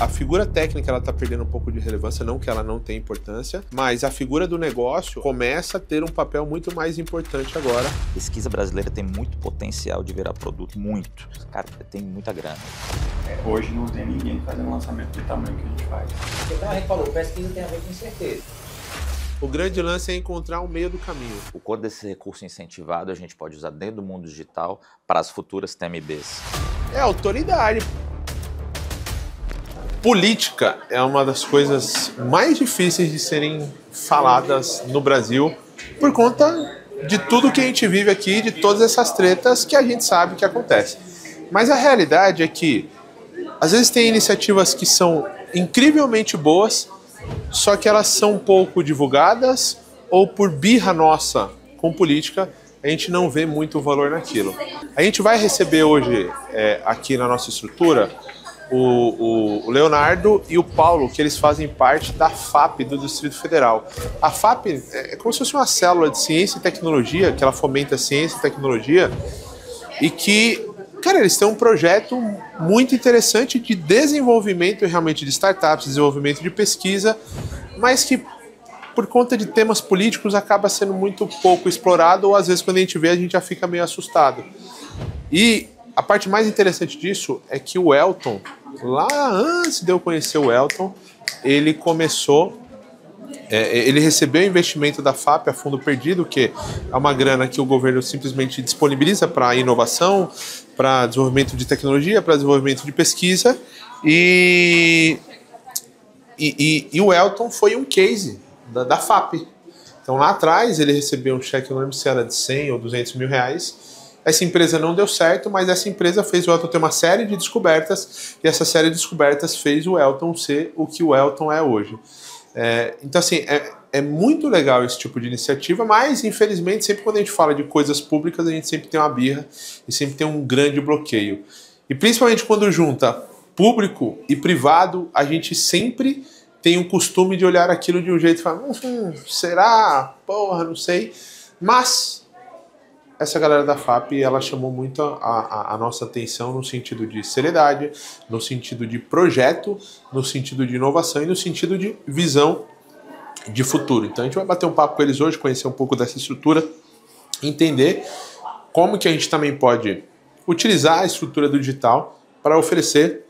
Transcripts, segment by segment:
A figura técnica ela está perdendo um pouco de relevância, não que ela não tenha importância, mas a figura do negócio começa a ter um papel muito mais importante agora. A pesquisa brasileira tem muito potencial de virar produto, muito. Cara, tem muita grana. Hoje não tem ninguém fazendo lançamento do tamanho que a gente faz. Então a gente falou, pesquisa tem a ver com certeza. O grande lance é encontrar um meio do caminho. O quanto desse recurso incentivado a gente pode usar dentro do mundo digital para as futuras TMBs. É autoridade. Política é uma das coisas mais difíceis de serem faladas no Brasil por conta de tudo que a gente vive aqui, de todas essas tretas que a gente sabe que acontecem. Mas a realidade é que às vezes tem iniciativas que são incrivelmente boas, só que elas são pouco divulgadas ou por birra nossa com política, a gente não vê muito valor naquilo. A gente vai receber hoje aqui na nossa estrutura o Leonardo e o Paulo, que eles fazem parte da FAP do Distrito Federal. A FAP é como se fosse uma célula de ciência e tecnologia, que ela fomenta ciência e tecnologia, e que, cara, eles têm um projeto muito interessante de desenvolvimento realmente de startups, desenvolvimento de pesquisa, mas que por conta de temas políticos acaba sendo muito pouco explorado, ou às vezes quando a gente vê a gente já fica meio assustado. E a parte mais interessante disso é que o Elton, lá antes de eu conhecer o Elton, ele começou, ele recebeu investimento da FAP a fundo perdido, que é uma grana que o governo simplesmente disponibiliza para inovação, para desenvolvimento de tecnologia, para desenvolvimento de pesquisa, e o Elton foi um case da FAP. Então lá atrás ele recebeu um cheque, não lembro se era de 100 ou 200 mil reais. Essa empresa não deu certo, mas essa empresa fez o Elton ter uma série de descobertas, e essa série de descobertas fez o Elton ser o que o Elton é hoje. Então, assim, é muito legal esse tipo de iniciativa, mas, infelizmente, sempre quando a gente fala de coisas públicas, a gente sempre tem uma birra e sempre tem um grande bloqueio. E principalmente quando junta público e privado, a gente sempre tem o costume de olhar aquilo de um jeito e falar, será? Porra, não sei. Mas essa galera da FAP, ela chamou muito a nossa atenção no sentido de seriedade, no sentido de projeto, no sentido de inovação e no sentido de visão de futuro. Então a gente vai bater um papo com eles hoje, conhecer um pouco dessa estrutura, entender como que a gente também pode utilizar a estrutura do digital para oferecer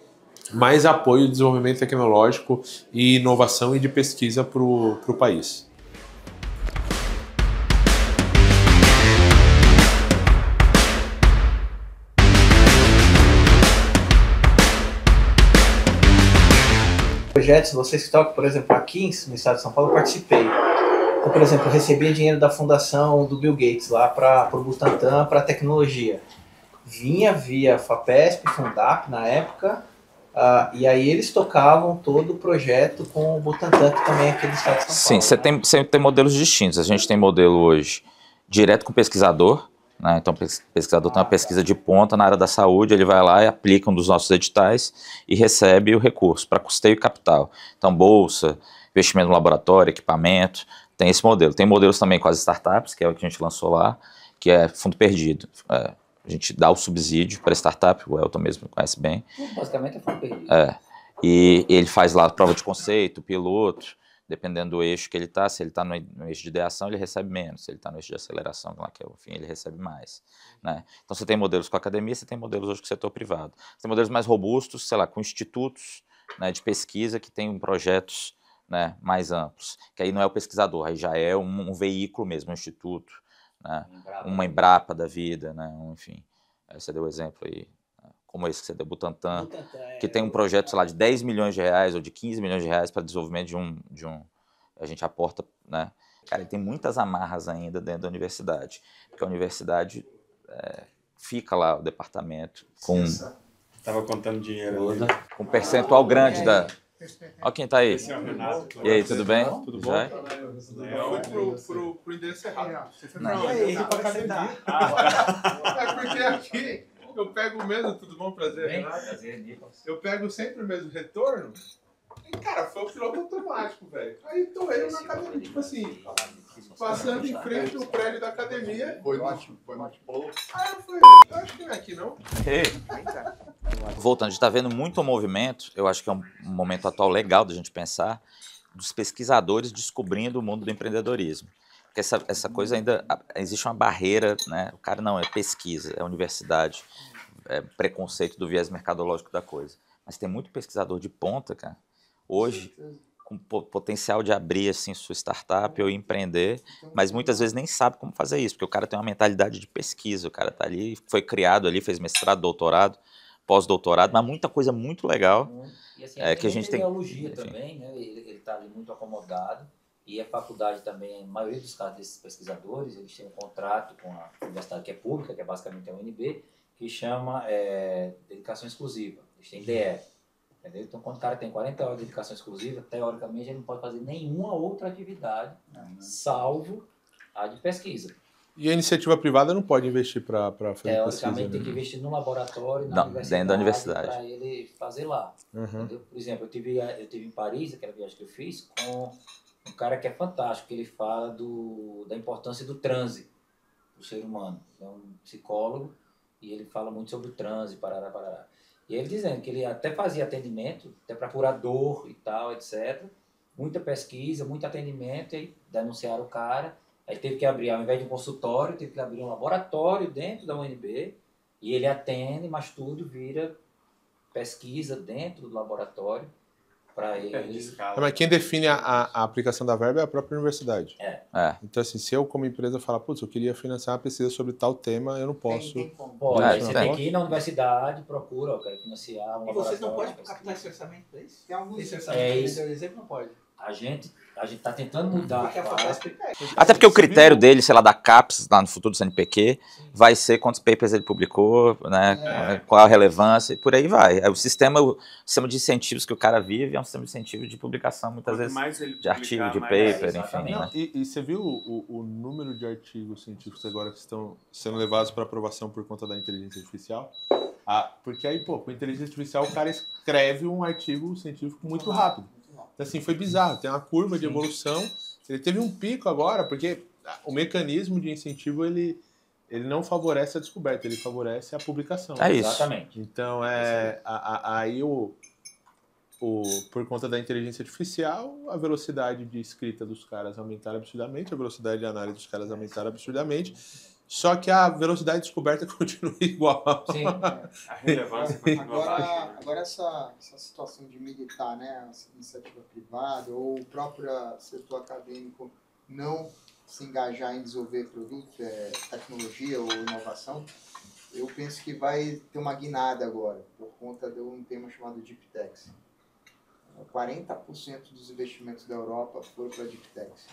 mais apoio de desenvolvimento tecnológico e inovação e de pesquisa para o país. Projetos, vocês que tocam, por exemplo, aqui no estado de São Paulo, eu participei. Então, por exemplo, eu recebia dinheiro da fundação do Bill Gates lá para o Butantan, para tecnologia. Vinha via FAPESP, Fundap na época, e aí eles tocavam todo o projeto com o Butantan, que também é aqui do estado de São Paulo. Sim, você tem modelos distintos. A gente tem modelo hoje direto com o pesquisador, né? Então o pesquisador tem uma pesquisa de ponta na área da saúde, ele vai lá e aplica um dos nossos editais e recebe o recurso para custeio e capital. Então bolsa, investimento no laboratório, equipamento, tem esse modelo. Tem modelos também com as startups, que é o que a gente lançou lá, que é fundo perdido. A gente dá o subsídio para a startup, o Elton mesmo conhece bem. Basicamente é fundo perdido. E ele faz lá a prova de conceito, piloto, dependendo do eixo que ele está. Se ele está no eixo de ideação, ele recebe menos. Se ele está no eixo de aceleração, lá que é o fim, ele recebe mais, né? Então você tem modelos com a academia, você tem modelos hoje com o setor privado. Você tem modelos mais robustos, sei lá, com institutos, né, de pesquisa que têm projetos, né, mais amplos. Que aí não é o pesquisador, aí já é um veículo mesmo, um instituto, né, uma Embrapa da vida, né, enfim. Aí você deu o exemplo aí, como esse que você deu, Butantan, que tem um projeto, sei lá, de 10 milhões de reais ou de 15 milhões de reais para desenvolvimento de um... A gente aporta, né? Cara, tem muitas amarras ainda dentro da universidade, porque a universidade fica lá, o departamento, com... Tava contando dinheiro ali. Com um percentual grande da... Olha quem tá aí. Esse é o Renato. E aí, tudo bem? Tudo bom? Eu fui pro endereço errado. E aí, para calentar. É porque aqui eu pego o mesmo, tudo bom, prazer, Renato? Prazer, Nicolas. Eu pego sempre o mesmo retorno, E, cara, foi o piloto automático, velho. Aí tô eu na academia, tipo assim, passando em frente ao prédio da academia. Foi ótimo. Aí eu falei, eu acho que não é aqui, não. Voltando, a gente está vendo muito movimento, eu acho que é um momento atual legal da gente pensar, dos pesquisadores descobrindo o mundo do empreendedorismo. Porque essa coisa ainda, existe uma barreira, né? O cara não, é pesquisa, é universidade, é preconceito do viés mercadológico da coisa. Mas tem muito pesquisador de ponta, cara, hoje, com potencial de abrir assim, sua startup ou empreender, mas muitas vezes nem sabe como fazer isso, porque o cara tem uma mentalidade de pesquisa, o cara está ali, foi criado ali, fez mestrado, doutorado, pós-doutorado, mas muita coisa muito legal. E assim, que a gente tem ideologia também, né? Ele está ali muito acomodado, e a faculdade também, a maioria dos casos desses pesquisadores, eles têm um contrato com a universidade que é pública, que é basicamente a UNB, que chama dedicação exclusiva, eles têm DE. Entendeu? Então, quando o cara tem 40 horas de dedicação exclusiva, teoricamente ele não pode fazer nenhuma outra atividade, salvo a de pesquisa. E a iniciativa privada não pode investir para fazer pesquisa, Teoricamente tem né? que investir no laboratório, dentro da universidade, para ele fazer lá. Entendeu? Por exemplo, eu tive em Paris, aquela viagem que eu fiz, com um cara que é fantástico, ele fala da importância do transe para o ser humano. É um psicólogo e ele fala muito sobre o transe, parará, parará. E ele dizendo que ele até fazia atendimento, até para curar dor e tal, etc. Muita pesquisa, muito atendimento, e aí denunciaram o cara. Aí teve que abrir, ao invés de um consultório, teve que abrir um laboratório dentro da UNB, e ele atende, mas tudo vira pesquisa dentro do laboratório para ele. Mas quem define a aplicação da verba é a própria universidade. Então, assim, se eu como empresa falar, putz, eu queria financiar uma pesquisa sobre tal tema, eu não posso. Pode, aí você tem que ir na universidade, procura, eu quero financiar um E vocês não laboratório, podem captar esse orçamento, é isso? Tem alguns Esse É orçamento, isso. por exemplo, não pode. A gente está tentando mudar. Porque a FAPESP pede. até porque o critério dele, sei lá, da CAPES, lá no futuro do CNPq, vai ser quantos papers ele publicou, né, qual a relevância, e por aí vai. O sistema de incentivos que o cara vive é um sistema de incentivo de publicação, muitas vezes, de artigo, de paper, enfim. Né? E você viu o número de artigos científicos agora que estão sendo levados para aprovação por conta da inteligência artificial? Porque aí, pô, com inteligência artificial o cara escreve um artigo científico muito rápido. Então, assim, foi bizarro. Tem uma curva de evolução. Ele teve um pico agora, porque o mecanismo de incentivo, ele não favorece a descoberta, ele favorece a publicação. É isso. Exatamente. Então, aí por conta da inteligência artificial, a velocidade de escrita dos caras aumentaram absurdamente, a velocidade de análise dos caras aumentaram absurdamente, só que a velocidade de descoberta continua igual. Sim. A relevância continua baixa. Agora essa situação de militar, né, a iniciativa privada ou o próprio setor acadêmico não se engajar em desenvolver produto, tecnologia ou inovação, eu penso que vai ter uma guinada agora, por conta de um tema chamado Deep Techs. 40% dos investimentos da Europa foram para Deep Techs.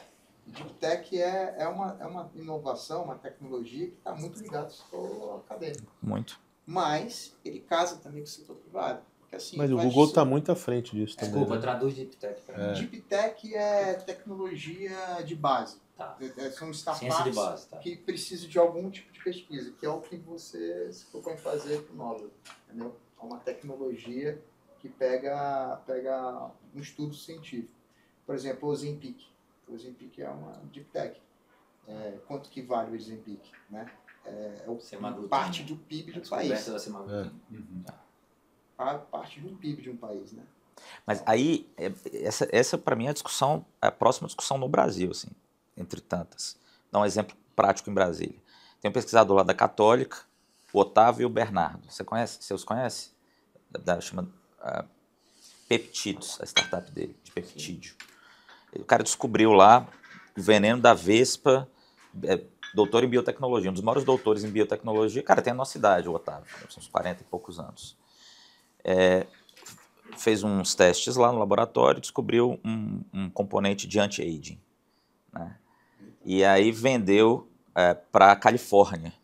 Deep Tech é uma inovação, uma tecnologia que está muito ligada ao setor acadêmico. Muito. Mas ele casa também com o setor privado. Porque, assim, Mas o Google está muito à frente disso também. Desculpa, Né? traduz Deep Tech para mim. Deep Tech é tecnologia de base. Tá. São Ciência de startups base, tá. que precisam de algum tipo de pesquisa, que é o que você se propõe fazer com o Nobel. Entendeu? É uma tecnologia que pega um estudo científico. Por exemplo, o Ozempic. O Ozempic é uma Deep Tech. Quanto que vale o Ozempic? Né? Parte do PIB do país. Da semaglutina. Parte do PIB de um país, né? Mas aí, essa para mim é a próxima discussão no Brasil, assim, entre tantas. Dá um exemplo prático em Brasília. Tem um pesquisador lá da Católica, o Otávio e o Bernardo. Você os conhece? Chama Peptidos, a startup dele, de peptídeo. O cara descobriu lá o veneno da vespa, doutor em biotecnologia, um dos maiores doutores em biotecnologia. Cara, tem a nossa idade, o Otávio, são uns 40 e poucos anos. Fez uns testes lá no laboratório e descobriu um componente de anti-aging. Né? E aí vendeu para a Califórnia,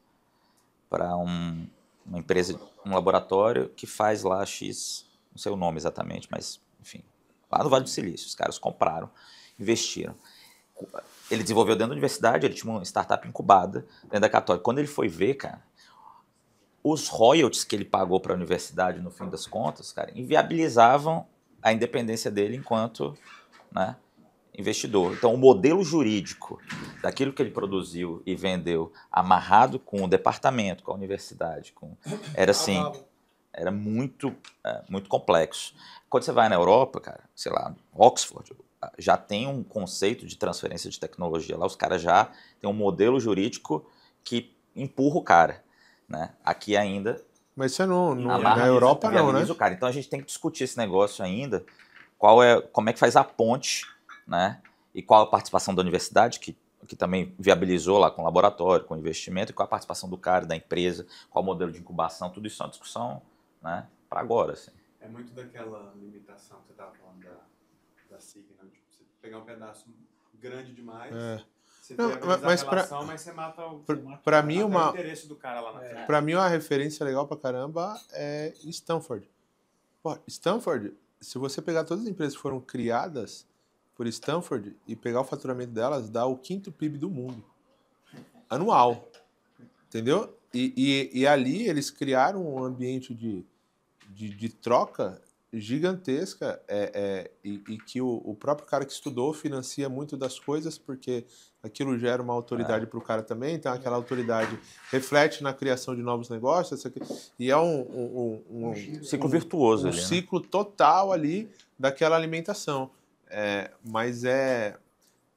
para uma empresa, um laboratório que faz lá X, não sei o nome exatamente, mas enfim, lá no Vale do Silício. Os caras compraram, investiram. Ele desenvolveu dentro da universidade, ele tinha uma startup incubada dentro da Católica. Quando ele foi ver, cara, os royalties que ele pagou para a universidade, no fim das contas, cara, inviabilizavam a independência dele enquanto, né, investidor. Então, o modelo jurídico daquilo que ele produziu e vendeu, amarrado com o departamento, com a universidade, era assim, era muito complexo. Quando você vai na Europa, cara, sei lá, Oxford, já tem um conceito de transferência de tecnologia lá, os caras já têm um modelo jurídico que empurra o cara, né? Aqui ainda... Mas isso na amarra, Europa não, né? viabiliza o cara. Então, a gente tem que discutir esse negócio ainda, como é que faz a ponte, né? E qual a participação da universidade, que também viabilizou lá com o laboratório, com o investimento, e qual a participação do cara, da empresa, qual o modelo de incubação, tudo isso é uma discussão, né, para agora. Assim. É muito daquela limitação que você estava falando da SIG, né? Tipo, você pegar um pedaço grande demais, você viabiliza a relação, mas você mata o interesse do cara lá na frente. Para mim, uma referência legal pra caramba é Stanford. Pô, Stanford, se você pegar todas as empresas que foram criadas por Stanford e pegar o faturamento delas, dá o 5º PIB do mundo. Anual. Entendeu? E ali eles criaram um ambiente de troca gigantesca e que o próprio cara que estudou financia muito das coisas porque aquilo gera uma autoridade para o cara também, então aquela autoridade reflete na criação de novos negócios e é um ciclo virtuoso. Um ali, ciclo total ali daquela alimentação.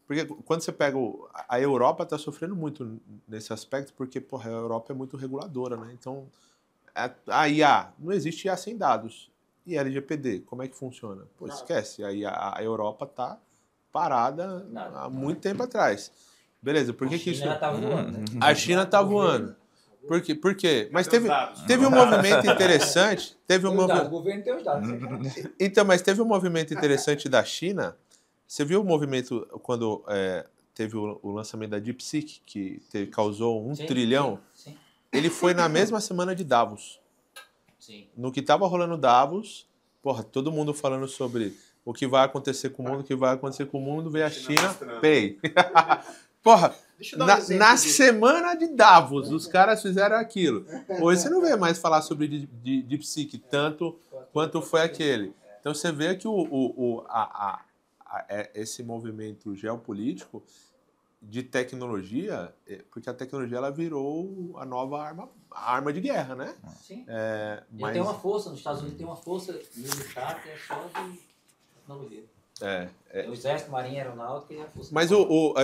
Porque quando você pega a Europa está sofrendo muito nesse aspecto porque a Europa é muito reguladora, né? Então a IA, não existe IA sem dados. E LGPD, como é que funciona? Pô, esquece. Aí a Europa tá parada há muito tempo atrás. Beleza, por que isso... Tá voando, né? A China tá voando. Por quê? Mas teve um movimento interessante. O governo tem os dados. Então, mas teve um movimento interessante da China. Você viu o movimento quando teve o lançamento da DeepSeek, que causou 1 trilhão? Sim. Ele foi na mesma semana de Davos. Sim. No que estava rolando Davos, todo mundo falando sobre o que vai acontecer com o mundo, veio a China, Pay. Na semana de Davos, os caras fizeram aquilo. Hoje você não vê mais falar sobre DeepSeek tanto quanto foi aquele. Então você vê que esse movimento geopolítico de tecnologia, porque a tecnologia ela virou a nova arma de guerra, né? Sim. Mas... tem uma força, nos Estados Unidos tem uma força militar que é só de tecnologia. O Exército, Marinha, Aeronáutica e a força. Mas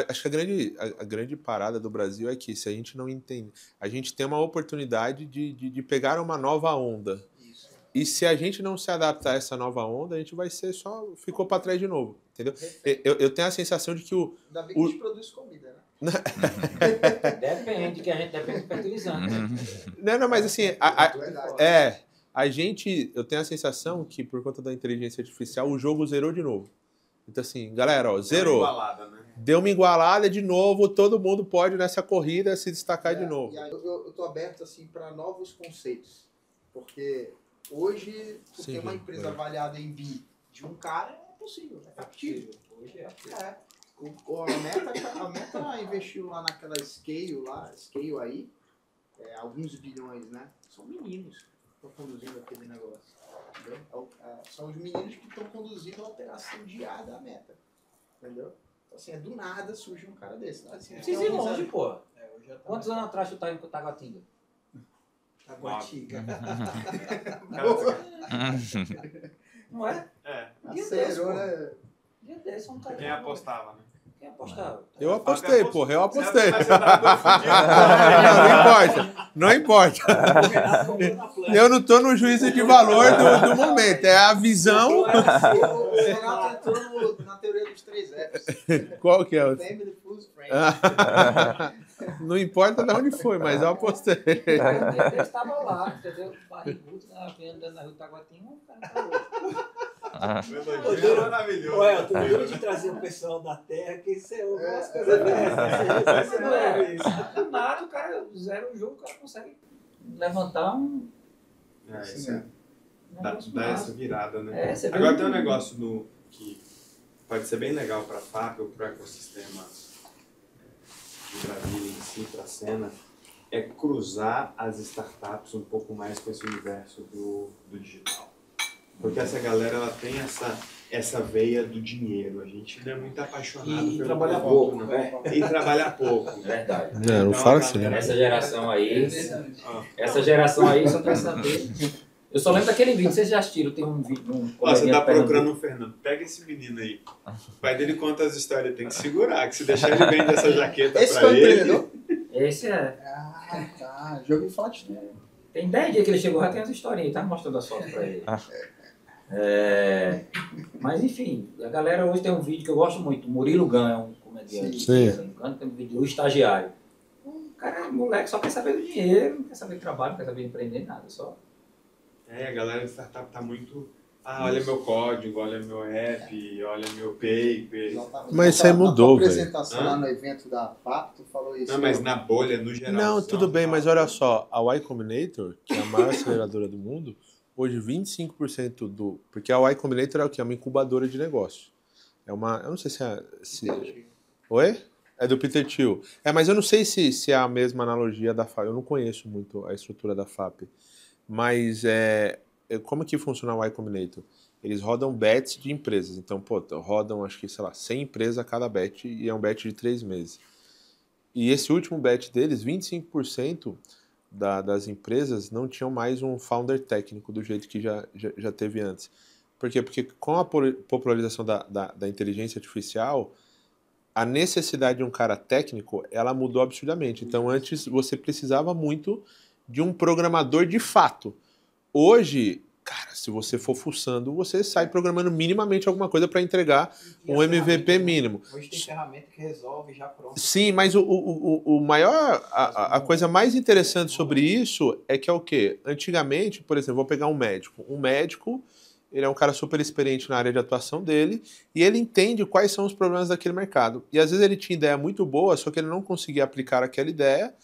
acho que a grande parada do Brasil é que se a gente não entende, a gente tem uma oportunidade de pegar uma nova onda. Isso. E se a gente não se adaptar a essa nova onda, a gente vai ser ficou para trás de novo. Entendeu? Eu tenho a sensação de que Ainda bem que a gente produz comida, né? Depende, que a gente depende do fertilizante. Não, mas assim, eu tenho a sensação que por conta da inteligência artificial o jogo zerou de novo. Então assim, galera, zerou. Deu uma igualada de novo, todo mundo pode nessa corrida se destacar de novo. E aí eu tô aberto assim para novos conceitos, porque hoje ter uma empresa avaliada em bi de um cara é possível, é factível. Hoje é. A Meta investiu lá naquela Scale aí, alguns bilhões, né? São meninos que estão conduzindo aquele negócio. Entendeu? São os meninos que estão conduzindo a operação de IA da Meta. Entendeu? Então, assim, do nada surge um cara desse. Assim, Vocês ir longe, pô. Quantos anos atrás tu tá em Taguatinga? Taguatinga. Não é? Acelerou, né? Dia desse, um cara. Quem apostava, né? Quem apostava? Eu apostei, porra, eu apostei. Não importa. Eu não tô no juízo de valor do momento, é a visão. O Renato entrou na teoria dos 3 Fs. Qual que é o... Family, Foods, Friends. Não importa de onde foi, mas eu apostei. Ele estava lá, entendeu? Barrigudo, andando na rua Taguatinga, um cara pra outro. Maravilhoso. Ué, tu duro de trazer o pessoal da terra, que isso é umas coisas dessas. Você não é isso. Do nada, o cara zera o jogo, o cara consegue levantar um. Dá essa virada, né? Agora tem um negócio que pode ser bem legal para a FAP ou para o ecossistema de Brasília em si, para a cena, é cruzar as startups um pouco mais com esse universo do digital. Porque essa galera, ela tem essa veia do dinheiro. A gente não é muito apaixonado E pelo trabalha produto, pouco, não. né? E trabalha pouco. Verdade. Não, não fala assim. Essa geração aí só quer saber. Eu só lembro daquele vídeo, vocês já assistiram, tem um vídeo. Você tá procurando o Fernando, pega esse menino aí. O pai dele conta as histórias, tem que segurar, que se deixar ele vender essa jaqueta Esse pra foi o ele... empreendedor? Esse é. Ah, tá. Já ouvi falar disso. Tem 10 dias que ele chegou, já tem as historinhas, tá mostrando as fotos pra ele. Mas enfim, a galera hoje tem um vídeo que eu gosto muito. O Murilo Gun é um comediante. Tem um vídeo do Estagiário. O cara, moleque, só quer saber do dinheiro, não quer saber de trabalho, não quer saber de empreender, nada. Só. A galera de startup tá muito... olha meu código, olha meu app, olha meu paper. Exatamente. Mas isso aí mudou, velho. Na apresentação lá no evento da FAP, tu falou isso. Não, mas na bolha, no geral. Não, tudo bem, mas olha só, a Y Combinator, que é a maior aceleradora do mundo, hoje 25% do... Porque a Y Combinator é o quê? É uma incubadora de negócio. É uma... Eu não sei se é... Oi? É do Peter Thiel. Mas eu não sei se é a mesma analogia da FAP. Eu não conheço muito a estrutura da FAP. Mas como que funciona o Y Combinator? Eles rodam bets de empresas. Então, rodam, acho que, 100 empresas a cada bet e é um bet de 3 meses. E esse último bet deles, 25% das empresas não tinham mais um founder técnico do jeito que já teve antes. Por quê? Porque com a popularização da inteligência artificial, a necessidade de um cara técnico, ela mudou absurdamente. Então, antes você precisava muito de um programador de fato. Hoje, cara, se você for fuçando, você sai programando minimamente alguma coisa para entregar um MVP mínimo. Hoje tem ferramenta que resolve já pronto. Sim, mas o maior, a coisa mais interessante sobre isso é que é o quê? Antigamente, por exemplo, vou pegar um médico. Um médico, ele é um cara super experiente na área de atuação dele e ele entende quais são os problemas daquele mercado. E às vezes ele tinha ideia muito boa, só que ele não conseguia aplicar aquela ideia.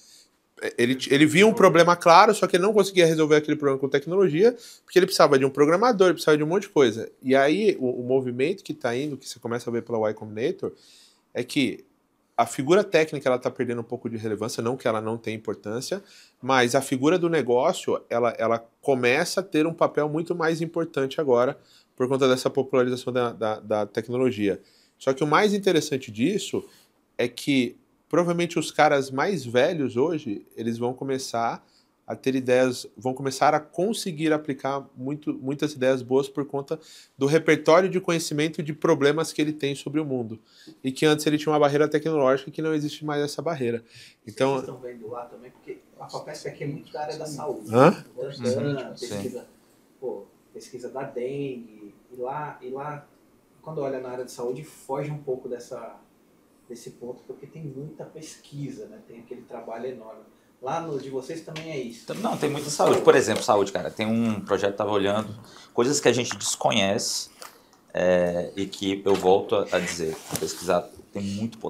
Ele via um problema claro, só que ele não conseguia resolver aquele problema com tecnologia, porque ele precisava de um programador, ele precisava de um monte de coisa. E aí, o movimento que está indo, que você começa a ver pela Y Combinator, é que a figura técnica está perdendo um pouco de relevância, não que ela não tenha importância, mas a figura do negócio, ela começa a ter um papel muito mais importante agora, por conta dessa popularização da tecnologia. Só que o mais interessante disso é que provavelmente os caras mais velhos hoje, eles vão começar a ter ideias, vão começar a conseguir aplicar muitas ideias boas por conta do repertório de conhecimento de problemas que ele tem sobre o mundo. E que antes ele tinha uma barreira tecnológica que não existe mais essa barreira. Então, vocês estão vendo lá também, porque a FAPESP aqui é muito da área da saúde. Hã? Pesquisa da dengue, e lá, quando olha na área de saúde, foge um pouco desse ponto, porque tem muita pesquisa, né? Tem aquele trabalho enorme. Lá no de vocês também é isso? Não, tem muita saúde. Por exemplo, saúde, cara. Tem um projeto que estava olhando, coisas que a gente desconhece e que eu volto a dizer, pesquisar,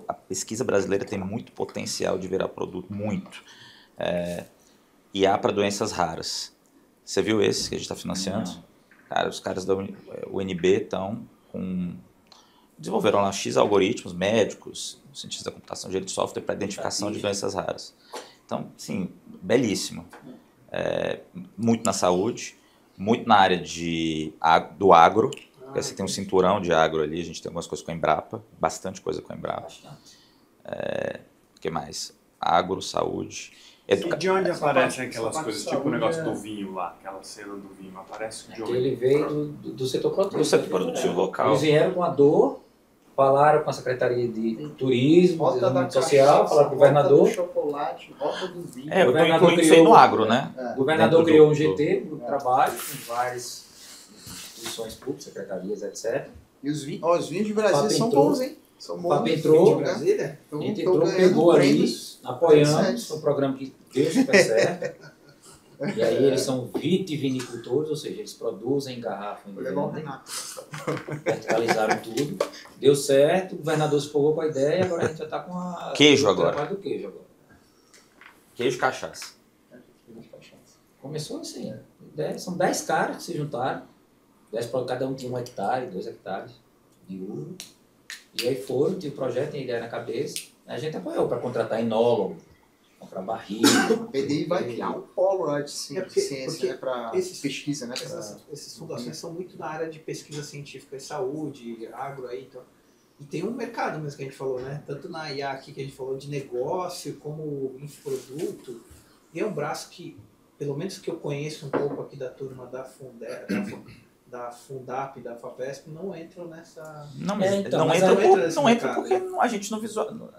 a pesquisa brasileira tem muito potencial de virar produto, muito. E há para doenças raras. Você viu esse que a gente está financiando? Não. Cara, os caras da UNB desenvolveram lá X algoritmos médicos, cientistas da computação, engenharia de software para identificação de doenças raras. Então, sim, belíssimo. Muito na saúde, muito na área do agro, porque você tem um cinturão de agro ali, a gente tem algumas coisas com a Embrapa, bastante coisa com a Embrapa. O que mais? Agro, saúde. E de onde aparecem aquelas coisas, tipo o negócio do vinho lá, aquela cena do vinho, aparece de onde? Ele veio do setor produtivo. Do setor produtivo local. Eles vieram com a dor, falaram com a Secretaria de Turismo, Desenvolvimento Social, falaram com o governador. Do chocolate, volta do vinho. Eu estou incluindo isso aí no agro, né? O governador criou um GT do trabalho, com várias instituições públicas, secretarias, etc. E os vinhos de Brasília são bons, hein? São bons. Papo entrou, de Brasília. a gente entrou, pegou ali, apoiando, foi um programa que deu super certo. E aí eles são vitivinicultores, ou seja, eles produzem, engarrafam, verticalizaram tudo. Deu certo, o governador se empolgou com a ideia e agora a gente já está com a... Queijo agora. Trabalho do queijo agora. Queijo e cachaça. Começou assim, são 10 caras que se juntaram, 10 para cada um tinha 1 hectare, 2 hectares de uva. E aí foram, tinha o projeto, tinha ideia na cabeça, a gente apoiou para contratar enólogo, para barriga. A PDI vai criar um polo lá de ciência, né, para pesquisa, né? Essas fundações são muito na área de pesquisa científica e saúde, agro aí, então. E tem um mercado mesmo que a gente falou, né? Tanto na IA aqui que a gente falou de negócio, como infoproduto. E é um braço que, pelo menos que eu conheço um pouco aqui da turma da Fundap, da FAPESP, não entram nessa... Não entra porque a gente não visualiza.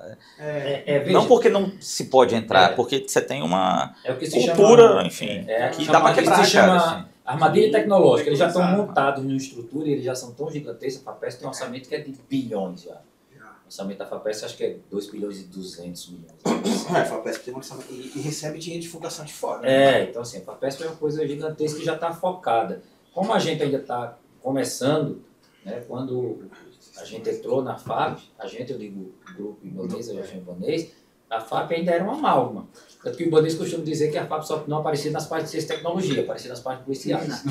Não porque não se pode entrar, porque você tem uma cultura, enfim, que dá para quebrar, cara. Armadilha tecnológica, eles já estão montados numa estrutura e eles já são tão gigantescos. A FAPESP tem um orçamento que é de bilhões já. O orçamento da FAPESP acho que é 2 bilhões e 200 milhões. A FAPESP tem um orçamento e recebe dinheiro de fundação de fora. Né? Então assim, a FAPESP é uma coisa gigantesca que já está focada. Como a gente ainda está começando, né, quando a gente entrou na FAP, eu digo Grupo Ibanez, eu já chamo Ibanez, a FAP ainda era uma amálgama. Tanto que o Ibanez costuma dizer que a FAP só não aparecia nas partes de ciência e tecnologia, aparecia nas partes policiais,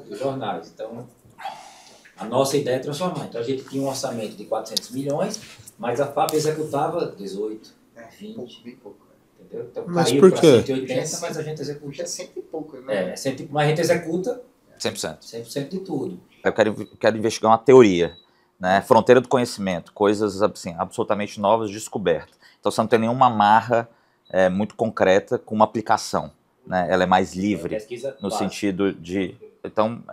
dos jornais. Então, a nossa ideia é transformar. Então, a gente tinha um orçamento de 400 milhões, mas a FAP executava 18, 20. Bem pouco. Entendeu? Então, mas caiu por para quê? 180, mas a gente executa. É 100 e pouco, né? Mas a gente executa 100%. 100% de tudo. Eu quero investigar uma teoria, né? Fronteira do conhecimento, coisas assim, absolutamente novas, descobertas. Então você não tem nenhuma amarra muito concreta com uma aplicação, né? Ela é mais livre no sentido de... Então,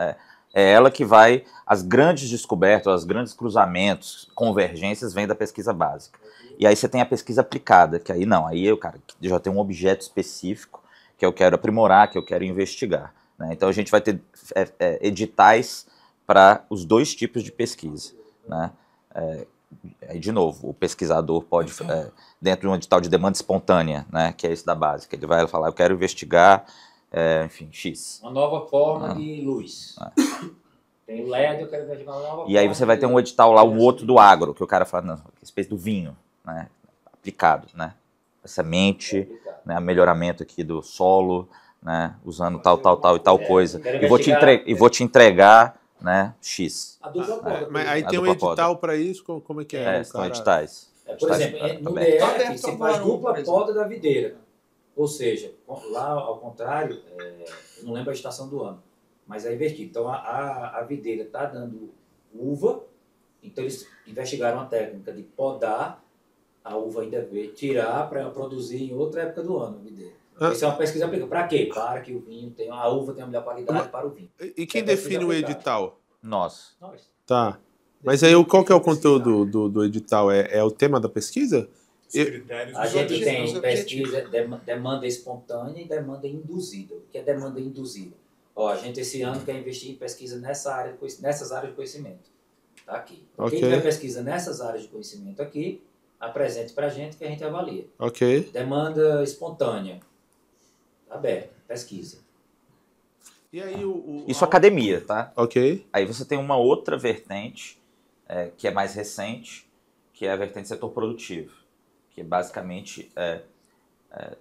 é ela que vai... As grandes descobertas, os grandes cruzamentos, convergências, vêm da pesquisa básica. E aí você tem a pesquisa aplicada, que aí não, aí eu já tenho um objeto específico que eu quero aprimorar, que eu quero investigar. Né? Então a gente vai ter editais para os dois tipos de pesquisa. Né? Aí, de novo, o pesquisador pode, dentro de um edital de demanda espontânea, né, que é esse da básica, ele vai falar, eu quero investigar, enfim, X. Uma nova forma de luz. Tem o LED, eu quero investigar uma nova forma. E aí você vai ter um edital lá, um outro do agro, que o cara fala, não, a respeito do vinho, né, aplicado, né, a semente, né, melhoramento aqui do solo, né, usando tal e tal coisa. E vou te entregar, né, X. A dupla poda. Mas aí tem um edital para isso? Como é que é? São editais. Por exemplo, no DF você faz dupla poda da videira. Ou seja, lá ao contrário, eu não lembro a estação do ano, mas é invertido. Então a videira está dando uva, então eles investigaram a técnica de podar a uva ainda ver, tirar para produzir em outra época do ano a videira. Isso é uma pesquisa aplicada. Para quê? Para que o vinho tenha, a uva tenha a melhor qualidade para o vinho. E quem define o edital? Nós. Tá. Mas aí qual que é o conteúdo do edital? É o tema da pesquisa? A gente tem pesquisa, demanda espontânea e demanda induzida. O que é demanda induzida? A gente esse ano quer investir em pesquisa nessas áreas de conhecimento. Tá aqui. Quem tiver pesquisa nessas áreas de conhecimento aqui, apresente para a gente que a gente avalia. Demanda espontânea. Aberto, pesquisa. E aí isso academia, tá? Aí você tem uma outra vertente, que é mais recente, que é a vertente setor produtivo, que é basicamente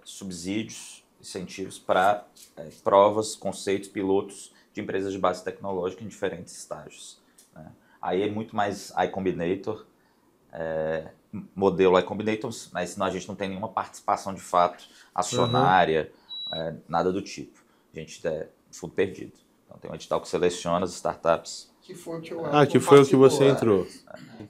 subsídios, incentivos para provas, conceitos, pilotos de empresas de base tecnológica em diferentes estágios. Né? Aí é muito mais iCombinator, modelo iCombinator, mas senão a gente não tem nenhuma participação de fato acionária, nada do tipo. A gente é fundo perdido. Então tem um edital que seleciona as startups. Que foi o que você entrou.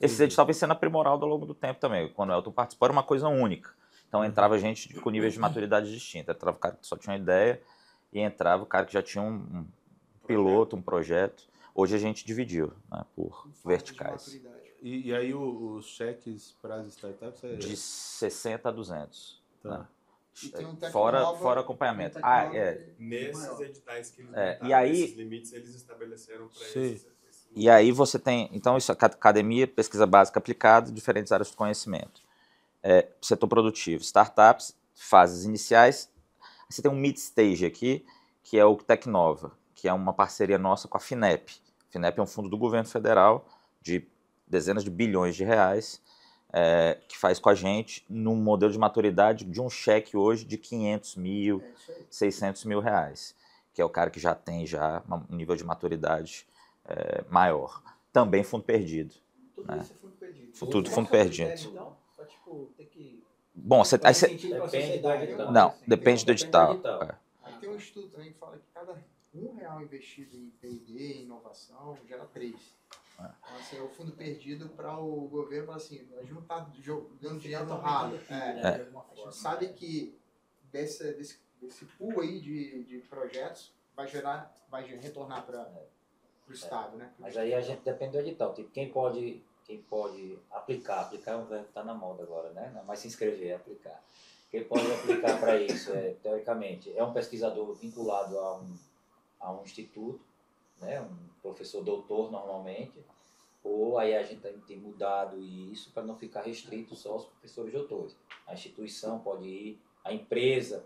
Esse edital vem sendo aprimorado ao longo do tempo também. Quando o Elton participou era uma coisa única. Então entrava gente com níveis de maturidade distinta. Entrava o cara que só tinha uma ideia e entrava o cara que já tinha um piloto, um projeto. Hoje a gente dividiu, né, por verticais. E aí os cheques para as startups de 60 a 200. Tá. Né? Fora acompanhamento. Nesses editais que eles esses limites eles estabeleceram para eles. E aí você tem, então isso é academia, pesquisa básica aplicada, diferentes áreas de conhecimento. Setor produtivo, startups, fases iniciais. Você tem um mid-stage aqui, que é o Tecnova, que é uma parceria nossa com a FINEP. A FINEP é um fundo do governo federal de dezenas de bilhões de reais, que faz com a gente num modelo de maturidade de um cheque hoje de 500 mil, 600 mil reais, que é o cara que já tem um nível de maturidade maior. Também fundo perdido. Tudo né? isso é fundo perdido. Tudo fundo perdido. Então, só ter que Bom, aí você... Depende do edital. Não, depende do edital. Aí tem um estudo também que fala que cada R$1 investido em P&D, em inovação, gera 3. Então, assim, é o fundo perdido para o governo, fala assim, a gente não está jogando dinheiro no ralo. A gente sabe que desse pool aí de projetos vai retornar para o Estado, né? Mas aí a gente depende do edital. Tipo, quem pode aplicar é um verbo que está na moda agora, né? Não é mais se inscrever, é aplicar. Quem pode aplicar para isso, teoricamente, é um pesquisador vinculado a um instituto, né? Um professor doutor normalmente, ou aí a gente tem mudado isso para não ficar restrito só aos professores doutores. A instituição pode ir, a empresa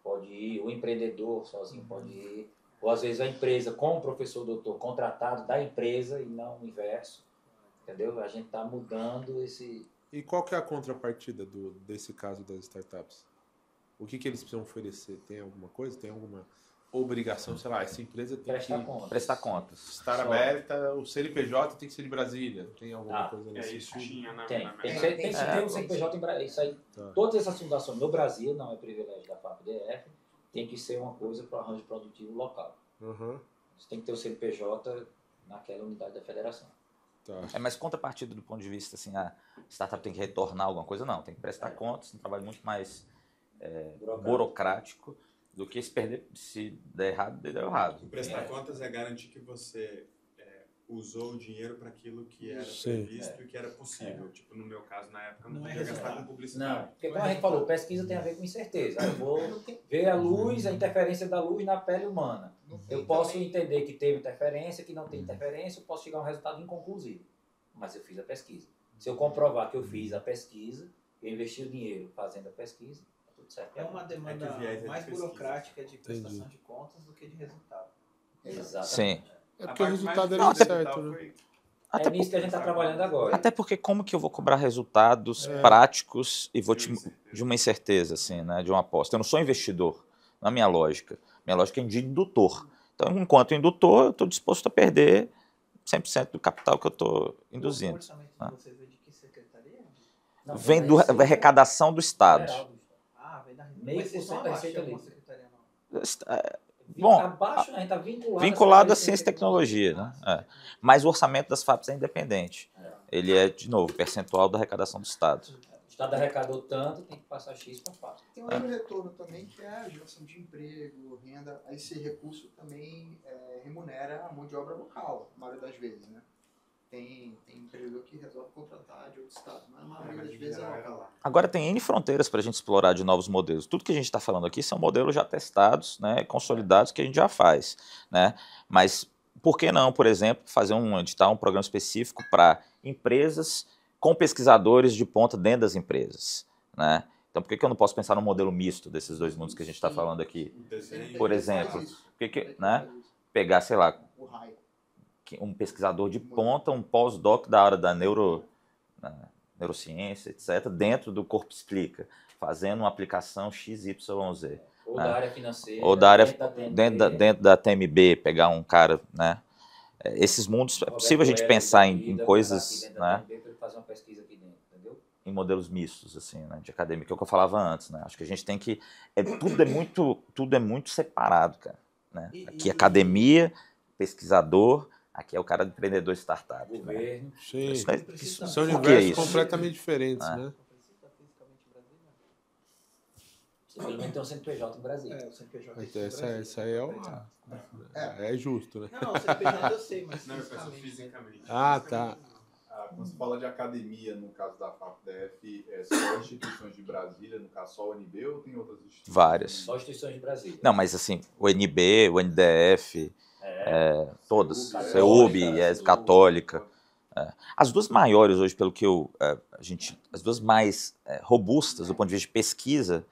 pode ir, o empreendedor sozinho pode ir, ou às vezes a empresa com o professor doutor contratado da empresa e não o inverso. Entendeu? A gente está mudando esse... E qual que é a contrapartida desse caso das startups? O que eles precisam oferecer? Tem alguma coisa? Tem alguma obrigação? Sei lá, essa empresa tem que prestar contas. Estar aberta, o CNPJ tem que ser de Brasília. Tem alguma coisa nesse isso sentido? Tem que ter um CNPJ em Brasília. Isso aí, todas essas fundações no Brasil, não é privilégio da FAPDF, tem que ser uma coisa para o arranjo produtivo local. Você tem que ter o CNPJ naquela unidade da federação. Mas contrapartida do ponto de vista assim, a startup tem que retornar alguma coisa? Não, tem que prestar contas, um trabalho muito mais burocrático do que se der errado, deu errado. Prestar contas é garantir que você usou o dinheiro para aquilo que era previsto e que era possível. Tipo, no meu caso, na época, eu não podia gastar com publicidade. Não, porque como a gente falou, pesquisa tem a ver com incerteza. Eu vou ver a luz, a interferência da luz na pele humana. Eu posso entender que teve interferência, que não tem interferência, eu posso chegar a um resultado inconclusivo. Mas eu fiz a pesquisa. Se eu comprovar que eu fiz a pesquisa, eu investi o dinheiro fazendo a pesquisa, tá tudo certo. É uma demanda mais burocrática de prestação de contas do que de resultado. Exatamente. Sim. É porque o resultado era incerto, né? É nisso que a gente está trabalhando agora. Até porque como que eu vou cobrar resultados práticos e de uma incerteza, assim, né? De uma aposta. Eu não sou investidor, na minha lógica. Minha lógica é de indutor. Então, enquanto indutor, eu estou disposto a perder 100% do capital que eu estou induzindo. O orçamento de vocês é de que secretaria? Vem da arrecadação do Estado. Vem da receita livre. Bom, abaixo, a gente tá vinculado à ciência e tecnologia, né? Mas o orçamento das FAPs é independente. Ele é, de novo, percentual da arrecadação do Estado. O Estado arrecadou tanto, tem que passar X para a FAP. Tem um outro retorno também, que é a geração de emprego, renda. Esse recurso também remunera a mão de obra local, a maioria das vezes, né? Tem empreendedor que resolve contratar de outro estado, mas a maioria das vezes é local. Agora tem N fronteiras para a gente explorar de novos modelos. Tudo que a gente está falando aqui são modelos já testados, né, consolidados, que a gente já faz. Né? Mas por que não, por exemplo, fazer um programa específico para empresas com pesquisadores de ponta dentro das empresas? Né? Então por que eu não posso pensar num modelo misto desses dois mundos que a gente está falando aqui? Por exemplo, né, pegar, sei lá, um pesquisador de ponta, um pós-doc da área da neurociência, etc., dentro do Corpo Explica, fazendo uma aplicação XYZ. Ou da área financeira. Ou da área dentro da TMB, pegar um cara, né? Esses mundos, é possível a gente pensar em coisas, né? Fazer uma pesquisa aqui dentro, entendeu? Em modelos mistos, assim, né? De academia, que é o que eu falava antes, né? Acho que a gente tem que... tudo é muito separado, cara. Né? Aqui academia, pesquisador... Aqui é o cara do empreendedor startup. Governo. Sim. São universos completamente diferentes, né? Você pelo menos tem um CNPJ em Brasília. O CNPJ Isso aí é justo, né? Não, o CNPJ eu sei, mas não, eu penso fisicamente. Tá. Quando se fala de academia, no caso da FAPDF, é só instituições de Brasília, no caso só o NB, ou tem outras instituições? Várias. Só instituições de Brasília. Não, mas assim, o NB, o NDF... todas, CEUB, Católica. As duas maiores hoje, pelo que as duas mais robustas do ponto de vista de pesquisa,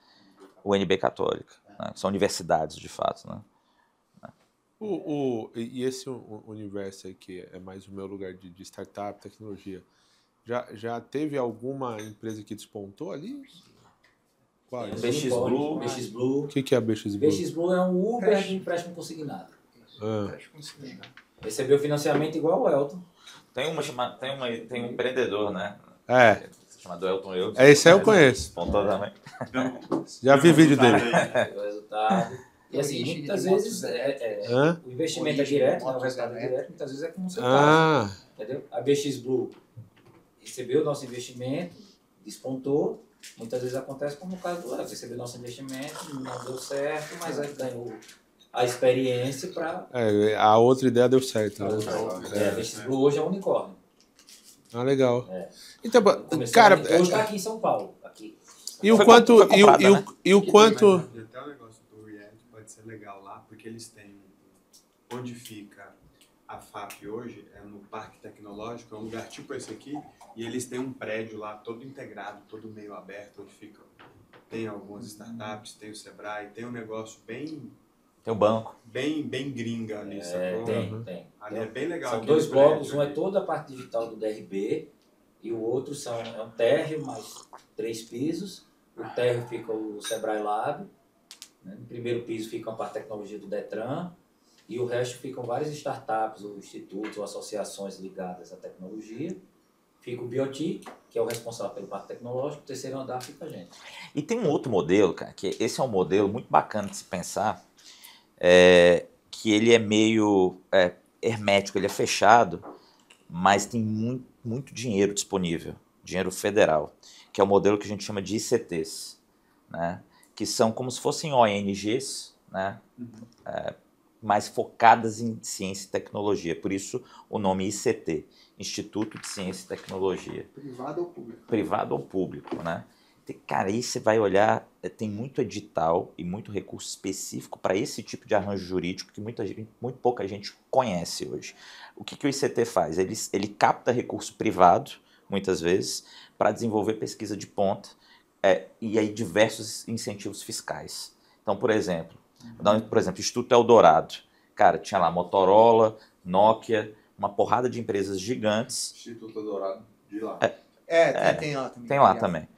o NB e Católica, né? São universidades de fato, né? E esse universo aí que é mais o meu lugar de startup, tecnologia, já teve alguma empresa que despontou ali? Qual? BX Blue. O que é a BX Blue? BX Blue é um Uber de empréstimo consignado. Recebeu financiamento igual o Elton. Tem um empreendedor, né? Chamado Elton Eu. Esse aí eu conheço. Pontou também. Já vi vídeo dele. O resultado. E assim, muitas vezes o investimento é direto, o resultado é direto, muitas vezes é como o seu caso. Entendeu? A BX Blue recebeu o nosso investimento, despontou. Muitas vezes acontece como no caso do Léo, recebeu nosso investimento, não deu certo, mas aí ganhou a experiência para... a outra ideia deu certo. A BX Blue hoje é um unicórnio. Legal. Então, cara... Hoje está aqui em São Paulo. Aqui. E o quanto... E o quanto... Até o negócio do React pode ser legal lá, porque eles têm... Onde fica a FAP hoje, é no Parque Tecnológico, é um lugar tipo esse aqui, e eles têm um prédio lá todo integrado, todo meio aberto, onde fica... Tem algumas startups, tem o Sebrae, tem um negócio bem... Tem o banco. Bem gringa ali, sacou? Tem. Ali é bem legal. São dois blocos, um é toda a parte digital do DRB, e o outro é um térreo, mais 3 pisos. O térreo fica o Sebrae Lab, né? No primeiro piso fica a parte de tecnologia do Detran, e o resto ficam várias startups, ou institutos, ou associações ligadas à tecnologia. Fica o Biotic, que é o responsável pelo parque tecnológico, o terceiro andar fica a gente. E tem um outro modelo, cara, que esse é um modelo muito bacana de se pensar, que ele é meio hermético, ele é fechado, mas tem muito dinheiro disponível, dinheiro federal, que é o modelo que a gente chama de ICTs, né? Que são como se fossem ONGs, né? Mais focadas em ciência e tecnologia, por isso o nome ICT, Instituto de Ciência e Tecnologia. Privado ou público? Privado ou público, né? Cara, aí você vai olhar, tem muito edital e muito recurso específico para esse tipo de arranjo jurídico que muito pouca gente conhece hoje. O que o ICT faz? Ele capta recurso privado, muitas vezes, para desenvolver pesquisa de ponta e aí diversos incentivos fiscais. Então, por exemplo, Instituto Eldorado. Cara, tinha lá Motorola, Nokia, uma porrada de empresas gigantes. Instituto Eldorado, de lá. Tem lá também. Tem lá também.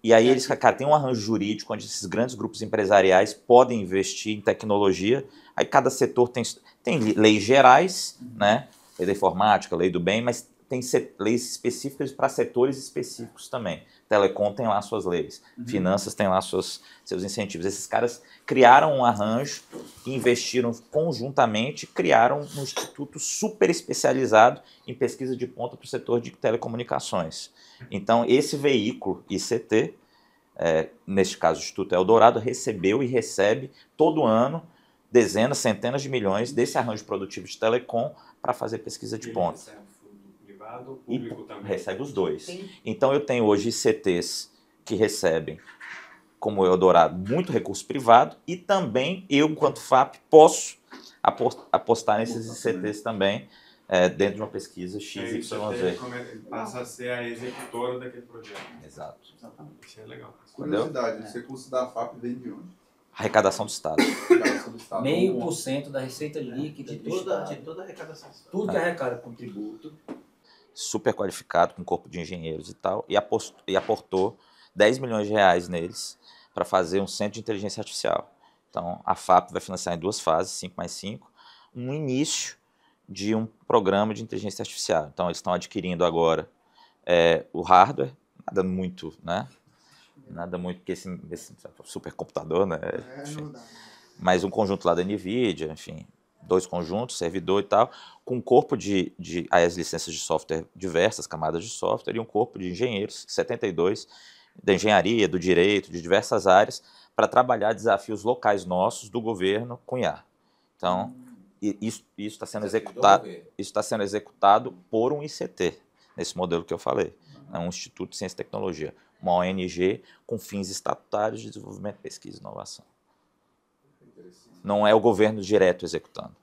E aí eles, cara, tem um arranjo jurídico onde esses grandes grupos empresariais podem investir em tecnologia. Aí cada setor tem leis gerais, né? Lei da informática, lei do bem, mas tem leis específicas para setores específicos também. Telecom tem lá suas leis, finanças tem lá seus incentivos. Esses caras criaram um arranjo, investiram conjuntamente, criaram um instituto super especializado em pesquisa de ponta para o setor de telecomunicações. Então, esse veículo, ICT, neste caso o Instituto Eldorado, recebeu e recebe todo ano dezenas, centenas de milhões desse arranjo produtivo de telecom para fazer pesquisa de ponta. Recebe fundo privado ou público também? Recebe os dois. Então eu tenho hoje ICTs que recebem, como o Eldorado, muito recurso privado e também eu, enquanto FAP, posso apostar nesses ICTs também dentro de uma pesquisa XYZ. Passa a ser a executora daquele projeto. Exato. Isso é legal. Curiosidade, esse recurso da FAP vem de onde? Arrecadação do Estado. 0,5% da receita líquida de toda a arrecadação. Tudo que arrecada com tributo. Super qualificado, com corpo de engenheiros e tal, e aportou 10 milhões de reais neles para fazer um centro de inteligência artificial. Então, a FAP vai financiar em 2 fases, 5+5, um início de um programa de inteligência artificial. Então, eles estão adquirindo agora o hardware, nada muito, né? Nada muito, porque esse supercomputador, né? Mas um conjunto lá da NVIDIA, enfim, 2 conjuntos, servidor e tal, com um corpo de as licenças de software, diversas camadas de software, e um corpo de engenheiros, 72, da engenharia, do direito, de diversas áreas, para trabalhar desafios locais nossos do governo com IA. Então, isso está sendo executado por um ICT, nesse modelo que eu falei. É um Instituto de Ciência e Tecnologia, uma ONG com fins estatutários de desenvolvimento, pesquisa e inovação. Não é o governo direto executando.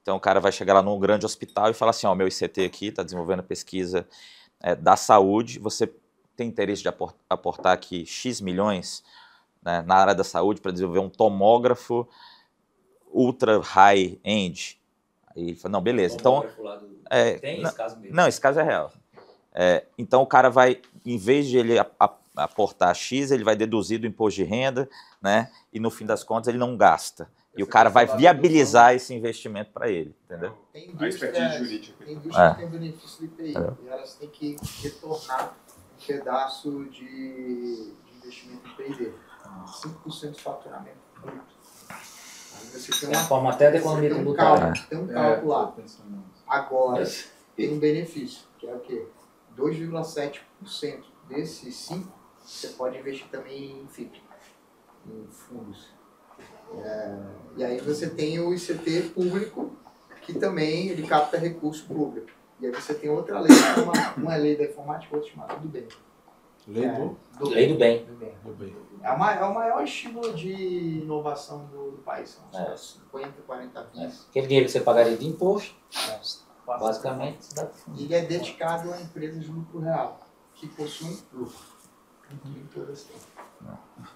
Então o cara vai chegar lá num grande hospital e falar assim, meu ICT aqui está desenvolvendo pesquisa da saúde, você tem interesse de aportar aqui X milhões, né, na área da saúde para desenvolver um tomógrafo ultra high-end? Aí ele fala, não, beleza. Então, tem esse caso mesmo? Não, esse caso é real. Então o cara vai, em vez de ele aportar X, ele vai deduzir do imposto de renda, né? E no fim das contas ele não gasta. E o cara vai viabilizar esse investimento para ele, entendeu? Tem indústria que tem benefício do IPI, e elas têm que retornar um pedaço de investimento em P&D. 5% de faturamento bruto. Você tem uma forma até da economia tributária. Tem um cálculo lá. Agora, tem um benefício, que é o quê? 2,7% desses 5% você pode investir também em FIP, em fundos. E aí você tem o ICT público, que também ele capta recurso público. E aí você tem outra lei, uma lei da informática, outra chamada do bem. Lei do bem. É o maior estímulo de inovação do país. São 50, 40 bis. Aquele dinheiro que você pagaria de imposto, basicamente, ele é dedicado a empresas de lucro real, que possuem lucro. Em todas as tempo.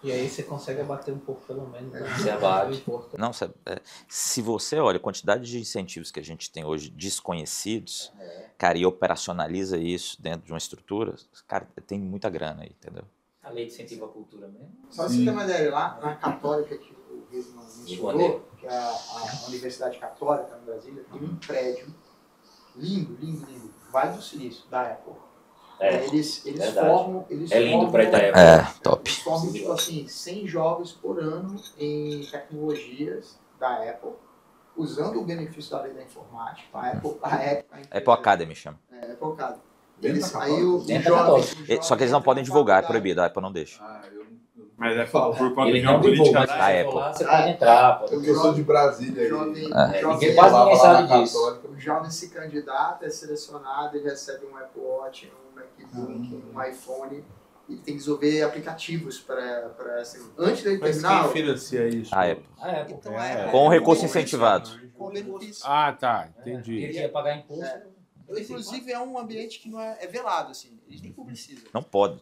E aí você consegue abater um pouco, pelo menos. Você abate. Não, se você olha a quantidade de incentivos que a gente tem hoje desconhecidos, cara, e operacionaliza isso dentro de uma estrutura, cara, tem muita grana aí, entendeu? A lei de incentivo à cultura mesmo. Só pra você ter uma ideia, lá na Católica, que o Risman mencionou, que é a Universidade Católica no Brasília, tem um prédio lindo, lindo, lindo, Vale do Silício, da Apple. Eles formam... lindo o prédio da Apple. Top. Eles formam, tipo assim, 100 jovens por ano em tecnologias da Apple, usando o benefício da lei da informática. A Apple Academy chama. Apple Academy. Só que eles não podem divulgar, é proibido, a Apple não deixa. Mas é por conta Ele de não uma política divulga, da mas Apple. lá você pode entrar. Eu sou de Brasília. Quase ninguém sabe disso. O jovem se candidata, é selecionado, ele recebe um Apple Watch, um MacBook, um iPhone. E tem que desenvolver aplicativos para assim, antes dele terminar. Mas quem financia isso? A Apple. Então, Com recurso incentivado. Com benefício. Ah, tá. Entendi. Ele ia pagar imposto. Inclusive é um ambiente que não é velado, assim. Eles nem publicizam. Não pode.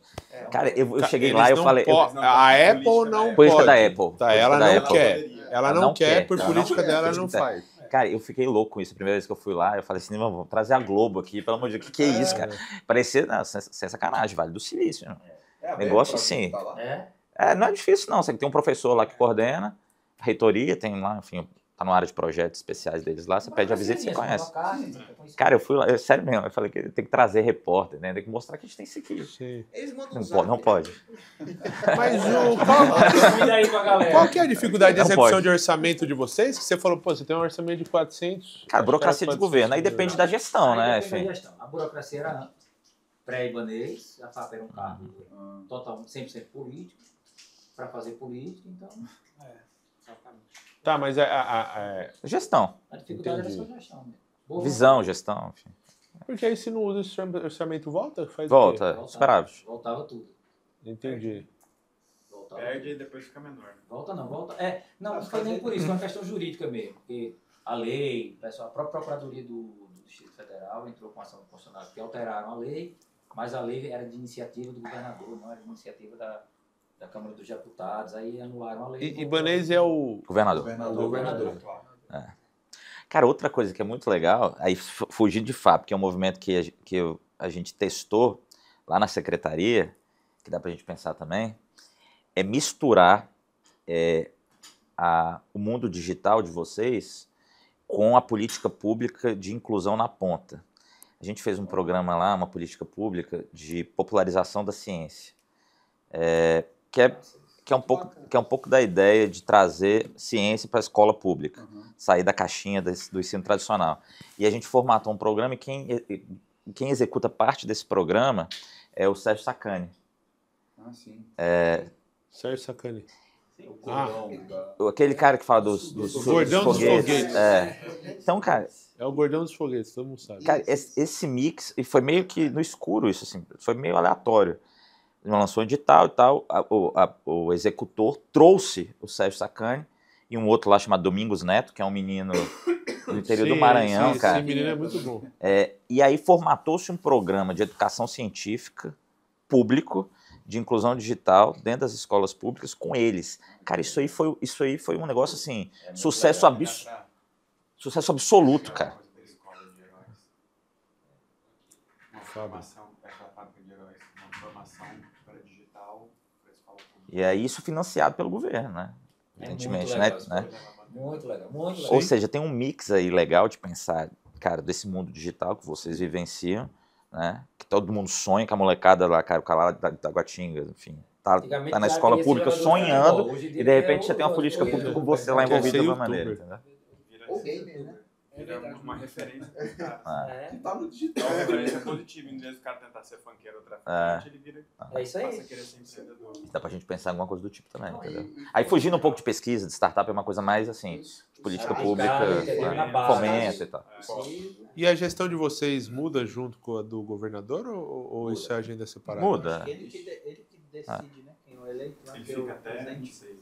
Cara, eu cheguei lá e eu falei... A Apple não pode. Política da Apple. Tá, ela da não Apple. quer. Ela não quer, por política dela, ela não faz. Cara, eu fiquei louco com isso. A primeira vez que eu fui lá, eu falei assim, vamos trazer a Globo aqui, pelo amor de Deus. O que é isso, cara? Parecia, não, sem sacanagem, Vale do Silício. Negócio assim. Não é difícil, não. Você tem um professor lá que coordena, a reitoria tem lá, enfim... Tá numa área de projetos especiais deles lá, você pede a visita e você conhece. Cara, eu fui lá, sério mesmo, eu falei que tem que trazer repórter, né? Tem que mostrar que a gente tem isso aqui. Eles mandam não pode. Mas qual que é a dificuldade de execução de orçamento de vocês? Que você falou, pô, você tem um orçamento de 400... Cara, burocracia de governo, aí depende da gestão, né? Depende da gestão. A burocracia era pré-ibanês, a FAP era um cargo total 100% político, para fazer política, então... Exatamente. Tá, mas gestão. A dificuldade era só gestão mesmo. Visão, gestão, enfim. Porque aí se não usa esse orçamento, volta? Volta, esperável. Voltava tudo. Entendi. Perde e depois fica menor. Volta não, volta. Não foi nem por isso, foi uma questão jurídica mesmo. Porque a lei, a própria Procuradoria do Distrito Federal entrou com ação constitucional que alteraram a lei, mas a lei era de iniciativa do governador, não era de iniciativa da Câmara dos Deputados, aí anularam a lei. Ibanez é o... Governador. Cara, outra coisa que é muito legal, aí fugindo de FAP, que é um movimento que a gente testou lá na secretaria, que dá pra gente pensar também, é misturar o mundo digital de vocês com a política pública de inclusão na ponta. A gente fez um programa lá, uma política pública de popularização da ciência. Que é um pouco da ideia de trazer ciência para a escola pública, sair da caixinha do ensino tradicional. E a gente formatou um programa e quem executa parte desse programa é o Sérgio Sacani. Ah, sim. Sérgio Sacani. Aquele cara que fala dos gordão dos foguetes. Então, cara... É o gordão dos foguetes, todo mundo sabe. Cara, esse mix, e foi meio que no escuro isso, assim, foi meio aleatório. Ele lançou um edital e tal, o executor trouxe o Sérgio Sacani e um outro lá chamado Domingos Neto, que é um menino do interior do Maranhão, cara. Esse menino é muito bom. E aí formatou-se um programa de educação científica público, de inclusão digital, dentro das escolas públicas, com eles. Cara, isso aí foi um negócio assim, sucesso absoluto, cara. E é isso financiado pelo governo, né? Evidentemente, né? Muito legal, muito legal. Ou seja, tem um mix aí legal de pensar, cara, desse mundo digital que vocês vivenciam, né? Que todo mundo sonha, que a molecada lá, cara, o cara lá da Guatinga, enfim, tá na escola pública sonhando e de repente você tem uma política pública com você lá envolvida de uma maneira, entendeu? Ou gamer, né? Vira uma referência para o cara. Que tá no digital. Uma referência positiva. Em vez do cara tentar ser funkeiro ou traficante, ele vira... isso aí. Passa a querer ser empreendedor. Dá pra gente pensar em alguma coisa do tipo também, entendeu? Aí fugindo um pouco de pesquisa, de startup, é uma coisa mais assim, de política pública, fomento e tal. E a gestão de vocês muda junto com a do governador ou isso é agenda separada? Muda. Ele que decide, né? Quem é o eleito lá. Ele fica até 26, né?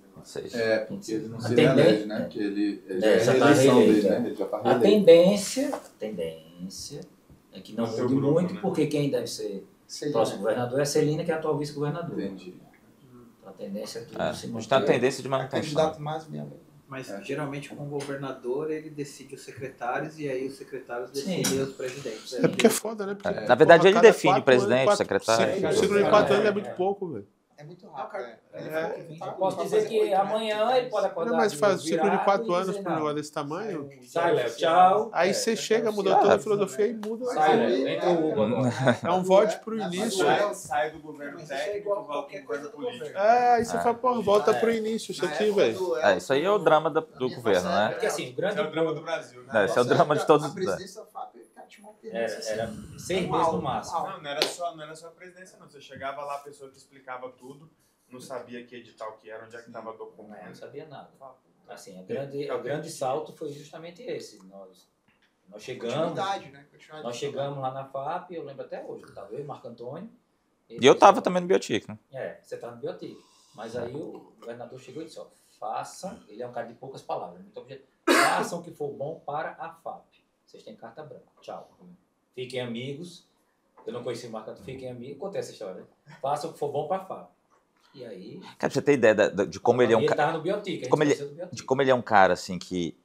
Porque ele não se reelege, né? Porque ele é a reeleição dele, né? Ele já tá A tendência é que não mude muito, porque quem deve ser o próximo governador é a Celina, que é a atual vice-governador. Entendi. Então a tendência é tudo se A manter. gente tem uma tendência de manutenção. Candidato mais mesmo. Mas geralmente com o governador ele decide os secretários e aí os secretários decidem os presidentes. É porque é foda, né? Porque, Na verdade, ele cada define 4 presidente, anos, secretário. O ciclo de 4 anos é muito pouco, velho. É muito rápido. Eu posso dizer que amanhã ele pode acordar. Não, mas faz o ciclo de 4 virado e anos dizer para um não. negócio desse tamanho. Sai, Léo, tchau. Aí você chega, muda toda a filosofia e muda. Sai, Léo, entra o Hugo agora. É um voto pro início. Sai do governo técnico e volta pro governo político. Aí você fala, pô, volta pro início isso aqui, velho. Isso aí é o drama do governo, né? Porque assim, o grande É o drama do Brasil, né? Esse é o drama de todos. A presidência da FAP te era 6 meses no máximo. Não era só a presidência, não. Você chegava lá, a pessoa que explicava tudo, não sabia que edital que era, onde é que estava o Não documento. sabia nada. Assim, o grande salto foi justamente esse. Nós chegamos lá na FAP, eu lembro até hoje, eu tava eu e Marco Antônio. E eu tava também no Biotic, né? Você estava no Biotic. Mas aí o governador chegou e disse, ó, façam, ele é um cara de poucas palavras, muito objetivo, façam o que for bom para a FAP. Vocês têm carta branca, tchau. Fiquem amigos, eu não conheci o Marco Antônio, fiquem amigos, contei essa história, né? Façam o que for bom para a FAP. E aí... Cara, pra você ter ideia de como ele é um cara... no Biotic, De como ele é um cara, assim, que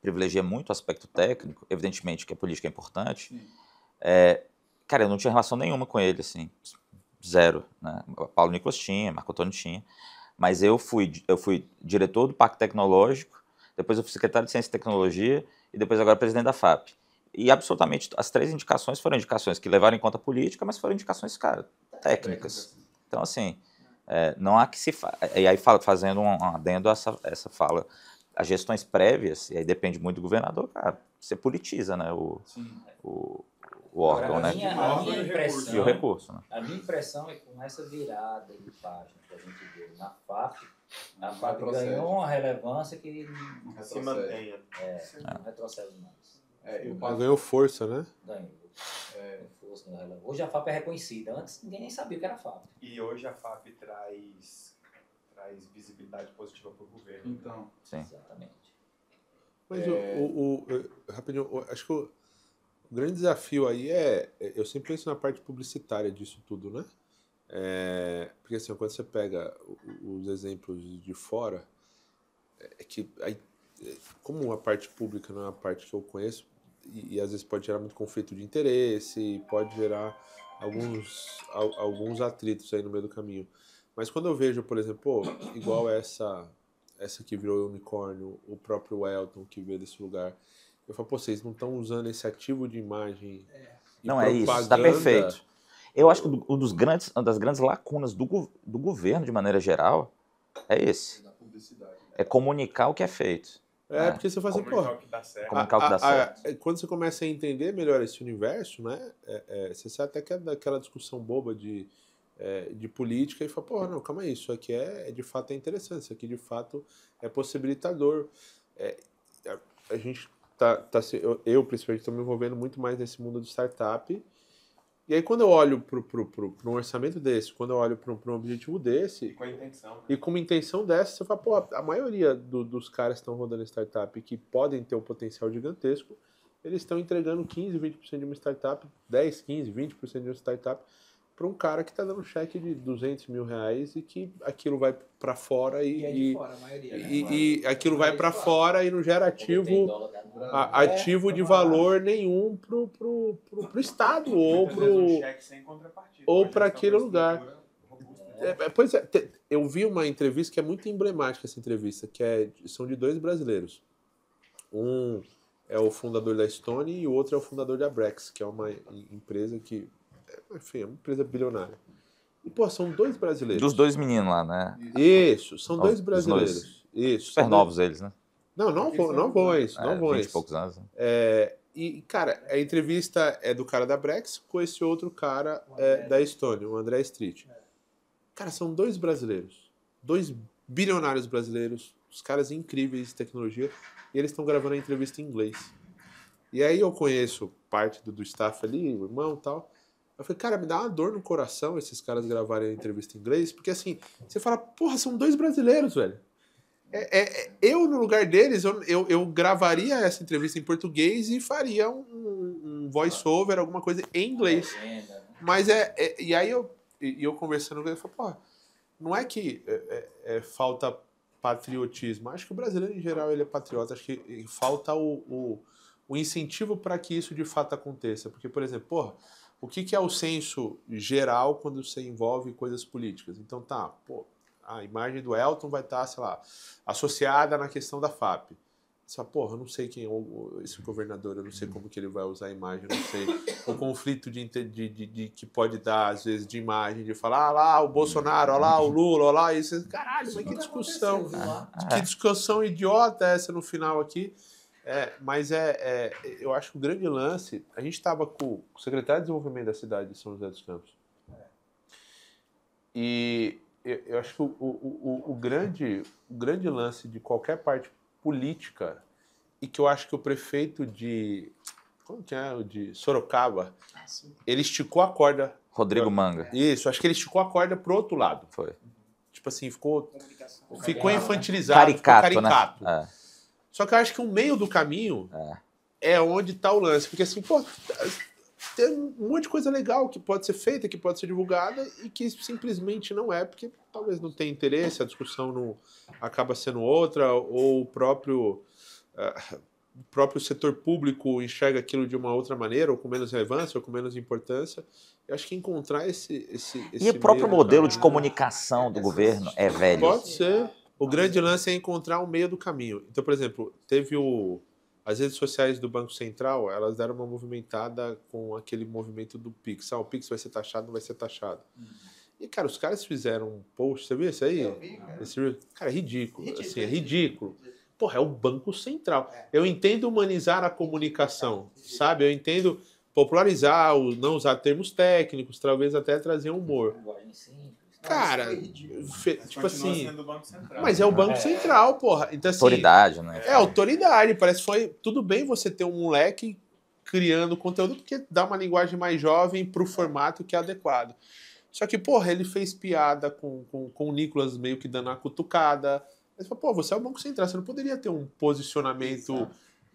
privilegia muito o aspecto técnico, evidentemente que a política é importante. Cara, eu não tinha relação nenhuma com ele, assim, zero, né? O Paulo Nicolas tinha, Marco Antônio tinha, mas eu fui diretor do Parque Tecnológico, depois eu fui secretário de Ciência e Tecnologia e depois agora presidente da FAP. E absolutamente as 3 indicações foram indicações que levaram em conta a política, mas foram indicações, cara, técnicas. Então, assim, não há que se... E aí, fazendo um adendo a essa fala, as gestões prévias, e aí depende muito do governador, cara, você politiza, né, o órgão, né? A minha impressão, e o recurso, né? A minha impressão é que com essa virada de página que a gente deu na FAP, a FAP ganhou uma relevância que Se mantenha. não retrocede mais. Ganhou força, né? Ganhou força, ganhou relevância. Hoje a FAP é reconhecida. Antes ninguém nem sabia o que era FAP. E hoje a FAP traz visibilidade positiva para o governo. Então, sim. Exatamente. Mas rapidinho, acho que o grande desafio aí eu sempre penso na parte publicitária disso tudo, né? Porque assim, quando você pega os exemplos de fora, que aí, como a parte pública não é a parte que eu conheço, e às vezes pode gerar muito conflito de interesse, pode gerar alguns atritos aí no meio do caminho. Mas quando eu vejo, por exemplo, igual essa que virou unicórnio, o próprio Elton que veio desse lugar, eu falo, vocês não estão usando esse ativo de imagem e não, é isso, está perfeito. Eu acho que uma das grandes lacunas do governo, de maneira geral, é esse. É comunicar o que é feito. Porque você faz assim, Comunicar o que dá certo. Comunicar o que dá certo. Quando você começa a entender melhor esse universo, né, você sabe até que é daquela discussão boba de política e fala, não, calma aí, isso aqui de fato é interessante, isso aqui de fato é possibilitador. A gente eu principalmente estou me envolvendo muito mais nesse mundo de startup. E aí quando eu olho para um orçamento desse, quando eu olho para um objetivo desse... E com a intenção. Né? E com uma intenção dessa, você fala, a maioria dos caras que estão rodando startup que podem ter um potencial gigantesco, eles estão entregando 15, 20% de uma startup, 10, 15, 20% de uma startup para um cara que está dando um cheque de R$200 mil e que aquilo vai para fora e aquilo vai para fora e não gera ativo de valor nenhum pro Estado ou para aquele lugar. Pois é, eu vi uma entrevista que é muito emblemática, essa entrevista, são de 2 brasileiros. Um é o fundador da Stone e o outro é o fundador da Brex, que é uma empresa que enfim, é uma empresa bilionária. E, pô, são 2 brasileiros. Dos 2 meninos lá, né? Isso, são 2 brasileiros. Isso. Super novos eles, né? Não vão isso. 20 e poucos anos. E, cara, a entrevista é do cara da Brex com esse outro cara da Estônia, o André Street. Cara, são 2 brasileiros. 2 bilionários brasileiros, os caras incríveis de tecnologia, e eles estão gravando a entrevista em inglês. E aí eu conheço parte do staff ali, o irmão e tal. Eu falei, cara, me dá uma dor no coração esses caras gravarem a entrevista em inglês, porque assim, você fala, porra, são 2 brasileiros, velho. Eu, no lugar deles, eu gravaria essa entrevista em português e faria um voice-over, alguma coisa em inglês. Mas e aí eu conversando com ele, eu falei, porra, não é que falta patriotismo. Acho que o brasileiro, em geral, ele é patriota. Acho que falta o incentivo para que isso, de fato, aconteça. Porque, por exemplo, porra, o que é o senso geral quando você envolve coisas políticas? Então, a imagem do Elton vai estar, sei lá, associada na questão da FAP. Você fala, porra, eu não sei quem é esse governador, eu não sei como que ele vai usar a imagem, eu não sei o conflito que pode dar, às vezes, de imagem, de falar, lá o Bolsonaro, olha lá o Lula, olha lá isso. Caralho, mas que discussão. Que discussão idiota essa no final aqui. Mas eu acho que o grande lance, a gente estava com o secretário de desenvolvimento da cidade de São José dos Campos. E eu acho que o grande lance de qualquer parte política, e que eu acho que o prefeito de... Como que é? O de Sorocaba, ele esticou a corda. Rodrigo Manga. Isso, acho que ele esticou a corda pro outro lado. Foi. Tipo assim, ficou infantilizado. Caricato, ficou caricato. Né? Só que eu acho que o meio do caminho é onde está o lance. Porque assim, pô, tem um monte de coisa legal que pode ser feita, que pode ser divulgada e que simplesmente não é, porque talvez não tenha interesse, a discussão não acaba sendo outra, ou o próprio setor público enxerga aquilo de uma outra maneira, ou com menos relevância, ou com menos importância. Eu acho que encontrar esse E o próprio modelo de comunicação do governo é velho. Pode ser. O grande lance é encontrar um meio do caminho. Então, por exemplo, teve as redes sociais do Banco Central, elas deram uma movimentada com aquele movimento do Pix. O Pix vai ser taxado, não vai ser taxado. E, cara, os caras fizeram um post, você viu isso aí? Eu vi, cara. Cara, é ridículo. Assim, é ridículo. Porra, é o Banco Central. Eu entendo humanizar a comunicação, sabe? Eu entendo popularizar, não usar termos técnicos, talvez até trazer humor. Cara, tipo assim... Mas é o Banco Central, porra. Então, assim, autoridade, né? É autoridade. Parece que foi... Tudo bem você ter um moleque criando conteúdo, porque dá uma linguagem mais jovem pro formato que é adequado. Só que, porra, ele fez piada com o Nicolas meio que dando uma cutucada. Mas, pô, você é o Banco Central, você não poderia ter um posicionamento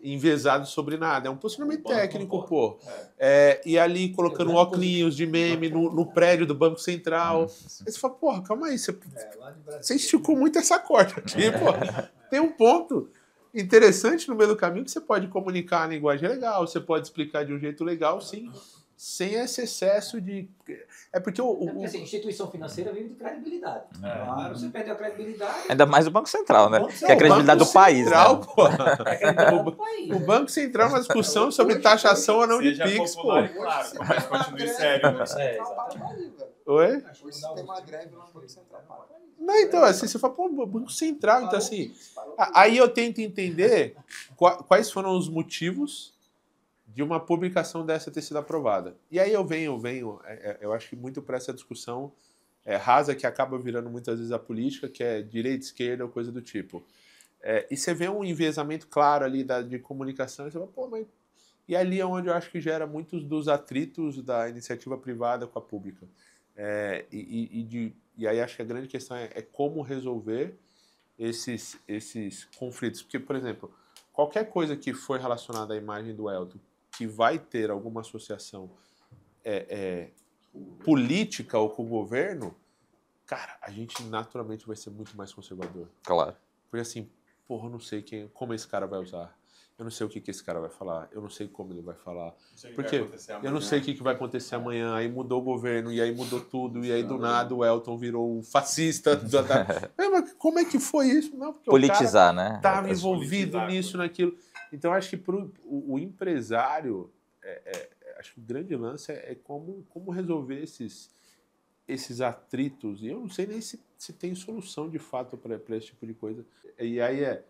envezado sobre nada. É um posicionamento técnico, pô. E ali colocando óculos de meme no prédio do Banco Central. Aí você fala, porra, calma aí, você esticou muito essa corda aqui, pô. Tem um ponto interessante no meio do caminho que você pode comunicar a linguagem legal, você pode explicar de um jeito legal, sim, sem esse excesso de... Porque assim, instituição financeira vive de credibilidade. Claro, você perdeu a credibilidade... Ainda mais o Banco Central, né? Que é a credibilidade do país. Central, né? O Banco Central é uma discussão sobre taxação ou não de Pix, pô. Claro, mas continue sério. Oi? Hoje tem uma greve lá no Banco Central. Não, então, assim, você fala, pô, Banco Central, então assim... Aí eu tento entender quais foram os motivos de uma publicação dessa ter sido aprovada. E aí eu eu acho que muito para essa discussão rasa que acaba virando muitas vezes a política, que é direita, esquerda ou coisa do tipo. E você vê um enviesamento claro ali de comunicação, e você fala, pô, mas... E ali é onde eu acho que gera muitos dos atritos da iniciativa privada com a pública. E aí acho que a grande questão é como resolver esses conflitos. Porque, por exemplo, qualquer coisa que for relacionada à imagem do Elton, que vai ter alguma associação política ou com o governo, cara, a gente naturalmente vai ser muito mais conservador. Claro. Porque assim, porra, eu não sei como esse cara vai usar. Eu não sei o que esse cara vai falar. Eu não sei como ele vai falar. Porque eu não sei o que vai acontecer amanhã. Aí mudou o governo, e aí mudou tudo. E aí, do nada, o Elton virou fascista. Mas como é que foi isso? Não, porque politizar, o cara estava envolvido nisso, naquilo. Então, acho que para o empresário, acho que o grande lance é como resolver esses atritos. E eu não sei nem se tem solução de fato para esse tipo de coisa. E aí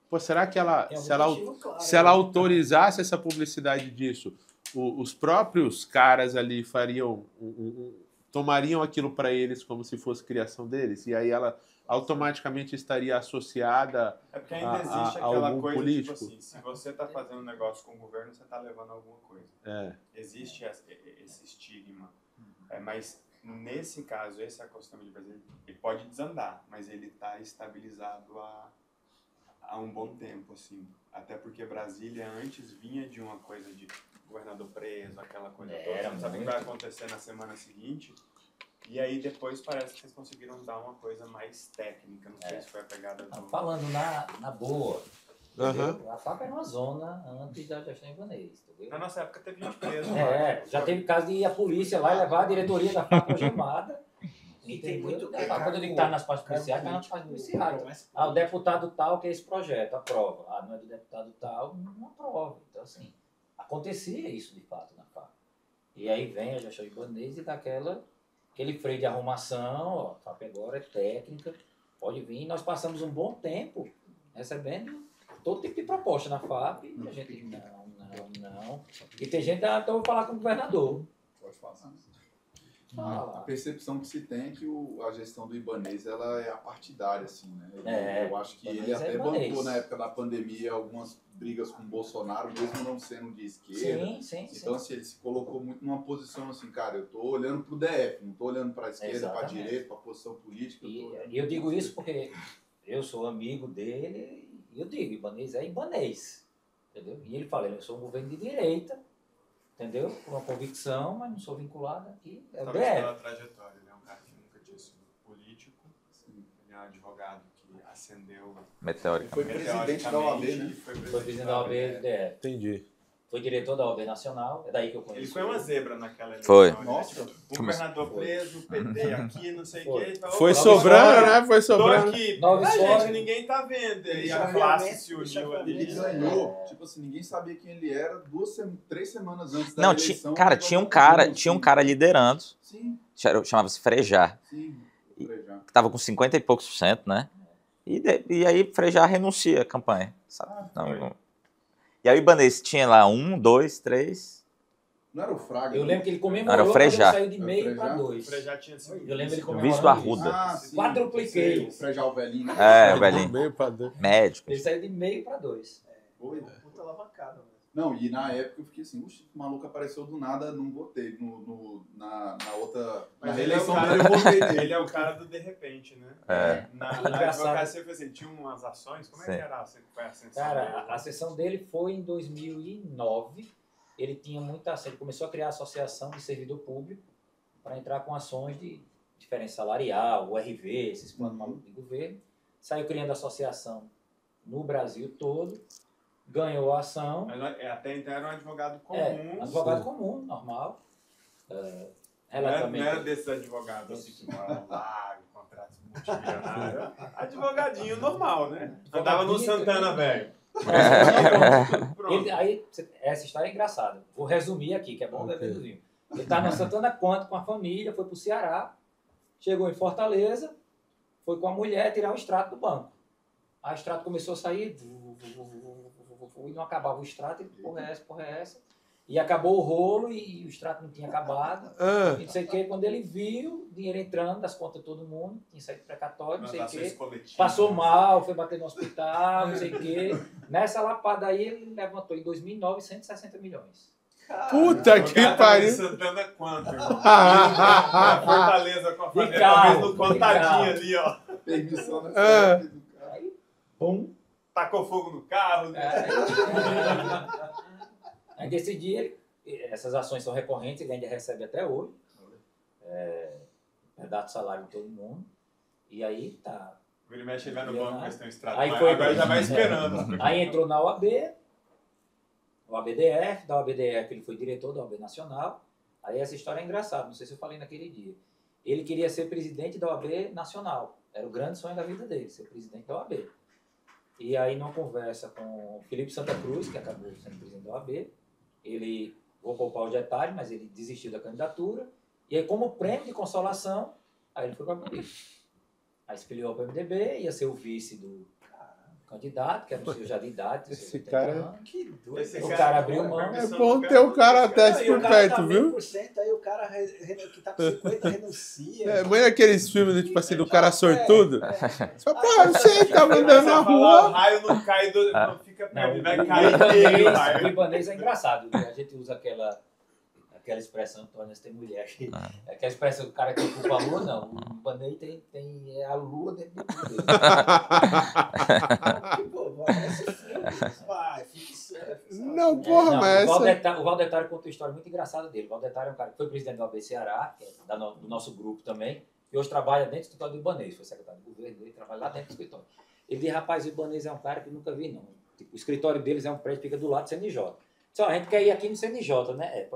pô, será que se ela autorizasse essa publicidade disso, os próprios caras ali tomariam aquilo para eles como se fosse criação deles? E aí ela automaticamente estaria associada porque ainda existe a aquela algum coisa, político? tipo assim, se você está fazendo negócio com o governo, você está levando alguma coisa. Existe esse estigma. Mas nesse caso, esse acostamento de Brasília, ele pode desandar, mas ele está estabilizado há um bom tempo, assim. Até porque Brasília antes vinha de uma coisa de governador preso, aquela coisa toda. Você não sabe o que vai acontecer na semana seguinte. E aí depois parece que vocês conseguiram dar uma coisa mais técnica. Não sei se foi a pegada do... Falando na boa, a FAP era uma zona antes da gestão Ibanez, entendeu? Na nossa época teve gente presa. Já teve caso de ir a polícia lá e levar a diretoria da FAP algemada. E tem muito... Quando ele está nas partes policiais, está nas partes policiais. O deputado tal quer esse projeto, aprova. Não é do deputado tal, não aprova. Então, assim, acontecia isso de fato na FAP. E aí vem a gestão Ibanez e dá aquele freio de arrumação, a FAP agora é técnica, pode vir. Nós passamos um bom tempo recebendo todo tipo de proposta na FAP e a gente não. E tem gente, então eu vou falar com o governador. Pode falar. A percepção que se tem é que a gestão do Ibanez ela é apartidária, assim, né? Eu acho que ele até bancou na época da pandemia algumas brigas com o Bolsonaro, mesmo não sendo de esquerda. Sim. Então, assim, ele se colocou muito numa posição assim, cara, eu tô olhando pro DF, não tô olhando pra esquerda, pra direita, pra posição política. E eu digo isso porque eu sou amigo dele e eu digo, Ibanez é Ibanez, entendeu? E ele fala, eu sou um governo de direita, entendeu? Com uma convicção, mas não sou vinculado aqui. É o DF. Pela trajetória, ele é um cara que nunca tinha sido político, ele é um advogado que ascendeu meteoricamente. Foi presidente da OAB, né? Foi presidente da OAB do DF. Entendi. Foi diretor da OAB Nacional, é daí que eu conheço. Ele foi uma zebra naquela eleição. Foi. Nossa. O governador preso, PT aqui, não sei o quê. Foi sobrando, né? Foi Tô sobrando. aqui, gente, ninguém tá vendo. E a classe se uniu ali. Ele ganhou, tipo assim, ninguém sabia quem ele era 3 semanas antes da Não, eleição. tinha um cara liderando. Sim. Chamava-se Frejá. Sim, Frejá. Que tava com 50 e poucos %, né? E aí Frejá renuncia à campanha. Sabe? E aí o Ibanez tinha lá 1, 2, 3. Não era o Fraga? Eu lembro que ele comemorou, Era o Frejá. saiu de meio para 2. O Frejá tinha sido. Eu lembro ele comemorando. Vice do Arruda. Quadrupliquei. O Frejá, o velhinho. O velhinho. Meio pra dentro. Médico. Ele saiu de meio para 2. Foi. Puta alavancada. Não, e na época eu fiquei assim, o maluco apareceu do nada, não votei. Na outra. Mas na ele é o eleição cara, dele eu votei nele. ele é o cara do de repente, né? Na advocacia, por exemplo, tinha umas ações, como é que era? Foi a ascensão Cara, dele? a sessão dele foi em 2009. Ele tinha muita ação. Ele começou a criar a associação de servidor público para entrar com ações de diferença salarial, o RV, esses planos malucos de governo. Saiu criando associação no Brasil todo. Ganhou a ação. Mas até então era um advogado comum. Advogado comum, normal. Não era desses advogados assim que moram lá, contratos multimilionários. Advogadinho normal, né? Andava no Santana, velho. Aí, essa história é engraçada. Vou resumir aqui, que é bom beber do vinho. Ele estava no Santana Quanto com a família, foi para o Ceará, chegou em Fortaleza, foi com a mulher tirar o extrato do banco. Aí o extrato começou a sair, e não acabava o extrato, ele, porra é essa? E acabou o rolo e o extrato não tinha acabado. E não sei o que, quando ele viu o dinheiro entrando das contas de todo mundo, tinha saído precatório, não sei o que, passou mal, foi bater no hospital, não sei o que. Nessa lapada aí ele levantou em 2009 160 milhões. Puta que pariu! Santana quanto? Fortaleza com a família, talvez no contadinho ali, ó. Permissão nessa época do cara. Aí, pum. Tacou fogo no carro. Aí desse dia, essas ações são recorrentes, ele ainda recebe até hoje. Dá salário de todo mundo. E aí tá. Ele mexe, ele vai no banco, mas tem um extrato. Aí foi, agora já vai esperando. Aí entrou na OAB, o ABDF, da OABDF ele foi diretor da OAB Nacional. Aí essa história é engraçada, não sei se eu falei naquele dia. Ele queria ser presidente da OAB Nacional. Era o grande sonho da vida dele, ser presidente da OAB. E aí, numa conversa com o Felipe Santa Cruz, que acabou sendo presidente da OAB, ele vou poupar os detalhes, mas ele desistiu da candidatura. E aí, como prêmio de consolação, aí ele foi para o MDB. Aí se filiou para o MDB, ia ser o vice do candidato, que era um senhor já de idade. Esse cara... Que doido. O cara abriu mão. É bom ter o cara até por perto, viu? Aí o cara que tá com 50 renuncia. É, mãe aqueles filmes, tipo assim, do cara sortudo. Só pra você tá andando na rua. O raio não cai, não fica perto, vai cair. O libanês é engraçado. A gente usa aquela expressão, Antônio, você tem mulher aqui. Aquela expressão do cara que culpa a lua, não. O libanês tem a lua dentro do cu dele. Não, porra, mas o Valdetário conta uma história muito engraçada dele. O Valdetário é um cara que foi presidente do AB Ceará, que é do nosso grupo também, e hoje trabalha dentro do escritório do Ibanez, foi secretário do governo, ele trabalha lá dentro do escritório. Ele diz, rapaz, o Ibanez é um cara que eu nunca vi, não. Tipo, o escritório deles é um prédio que fica do lado do CNJ. Só a gente quer ir aqui no CNJ, né?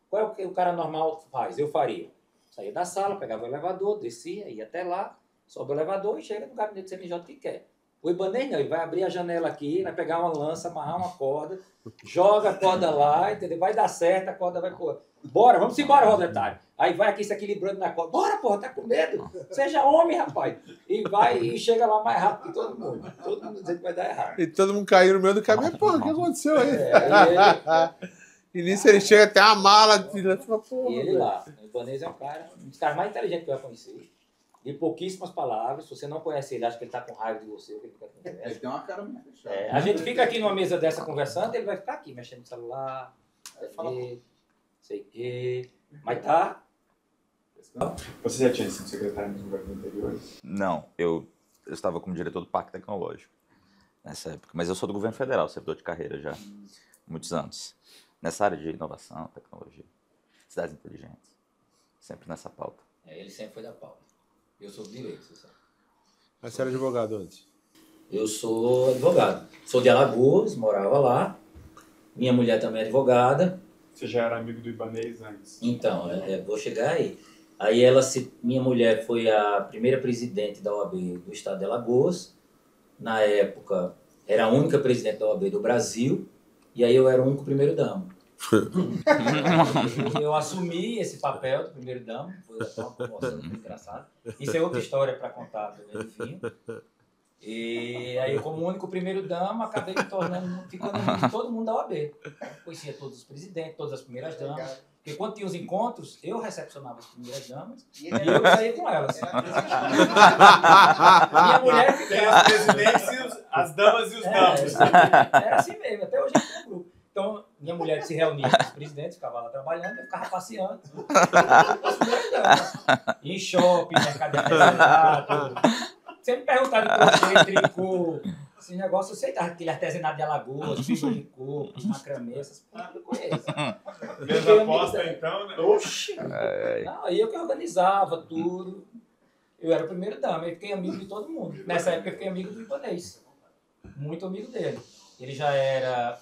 Qual é o que o cara normal faz? Eu faria. Saía da sala, pegava o elevador, descia, ia até lá, sobe o elevador e chega no gabinete do CNJ que quer. O Ibanez não, ele vai abrir a janela aqui, vai pegar uma lança, amarrar uma corda, joga a corda lá, entendeu? Vai dar certo, a corda vai pôr. Bora, vamos embora, Valdetário. Aí vai aqui se equilibrando na corda. Bora, porra, tá com medo? Seja homem, rapaz. E vai e chega lá mais rápido que todo mundo. Todo mundo dizendo que vai dar errado. E todo mundo caiu no meio do caminho. Porra, o que aconteceu aí? E nisso ele chega até a mala. Porra, e ele lá. O Ibanez é um dos caras mais inteligentes que eu já conheci. De pouquíssimas palavras. Se você não conhece ele, acha que ele tá com raiva de você. Ou que ele quer conversa. Ele tem uma cara muito fechada. A gente fica aqui numa mesa dessa conversando, ele vai ficar aqui mexendo no celular. Sei que. Mas tá. Você já tinha sido secretário nos governos anteriores? Não, eu estava como diretor do Parque Tecnológico nessa época. Mas eu sou do governo federal, servidor de carreira já há muitos anos. Nessa área de inovação, tecnologia, cidades inteligentes. Sempre nessa pauta. Ele sempre foi da pauta. Eu sou do direito, você sabe. Mas você era advogado antes? Eu sou advogado. Sou de Alagoas, morava lá. Minha mulher também é advogada. Você já era amigo do Ibanez antes? Então, vou chegar aí. Aí minha mulher foi a primeira presidente da OAB do estado de Alagoas. Na época, era a única presidente da OAB do Brasil. E aí eu era o único primeiro-damo. Eu assumi esse papel do primeiro-damo. Foi uma promoção muito engraçada. Isso é outra história para contar também, enfim. E aí, como único primeiro-damo, acabei me ficando amigo de todo mundo da OAB. Conhecia todos os presidentes, todas as primeiras-damas. Porque quando tinha os encontros, eu recepcionava as primeiras-damas e eu saía com elas. Minha mulher ficava... Os presidentes, as damas e os damos. Era assim mesmo, até hoje é um grupo. Então, minha mulher se reunia com os presidentes, ficava lá trabalhando, eu ficava passeando. Em shopping, mercado de artesanato. Sempre perguntaram de crochê, tricô, esse negócio, eu sei aquele artesanato de Alagoas, fibra de coco, macramê, essas coisas eu conheço. Mesma aposta então, né? Oxi! Não, aí eu que organizava tudo. Eu era o primeiro-damo, eu fiquei amigo de todo mundo. Nessa época eu fiquei amigo do Ibanez. Muito amigo dele. Ele já era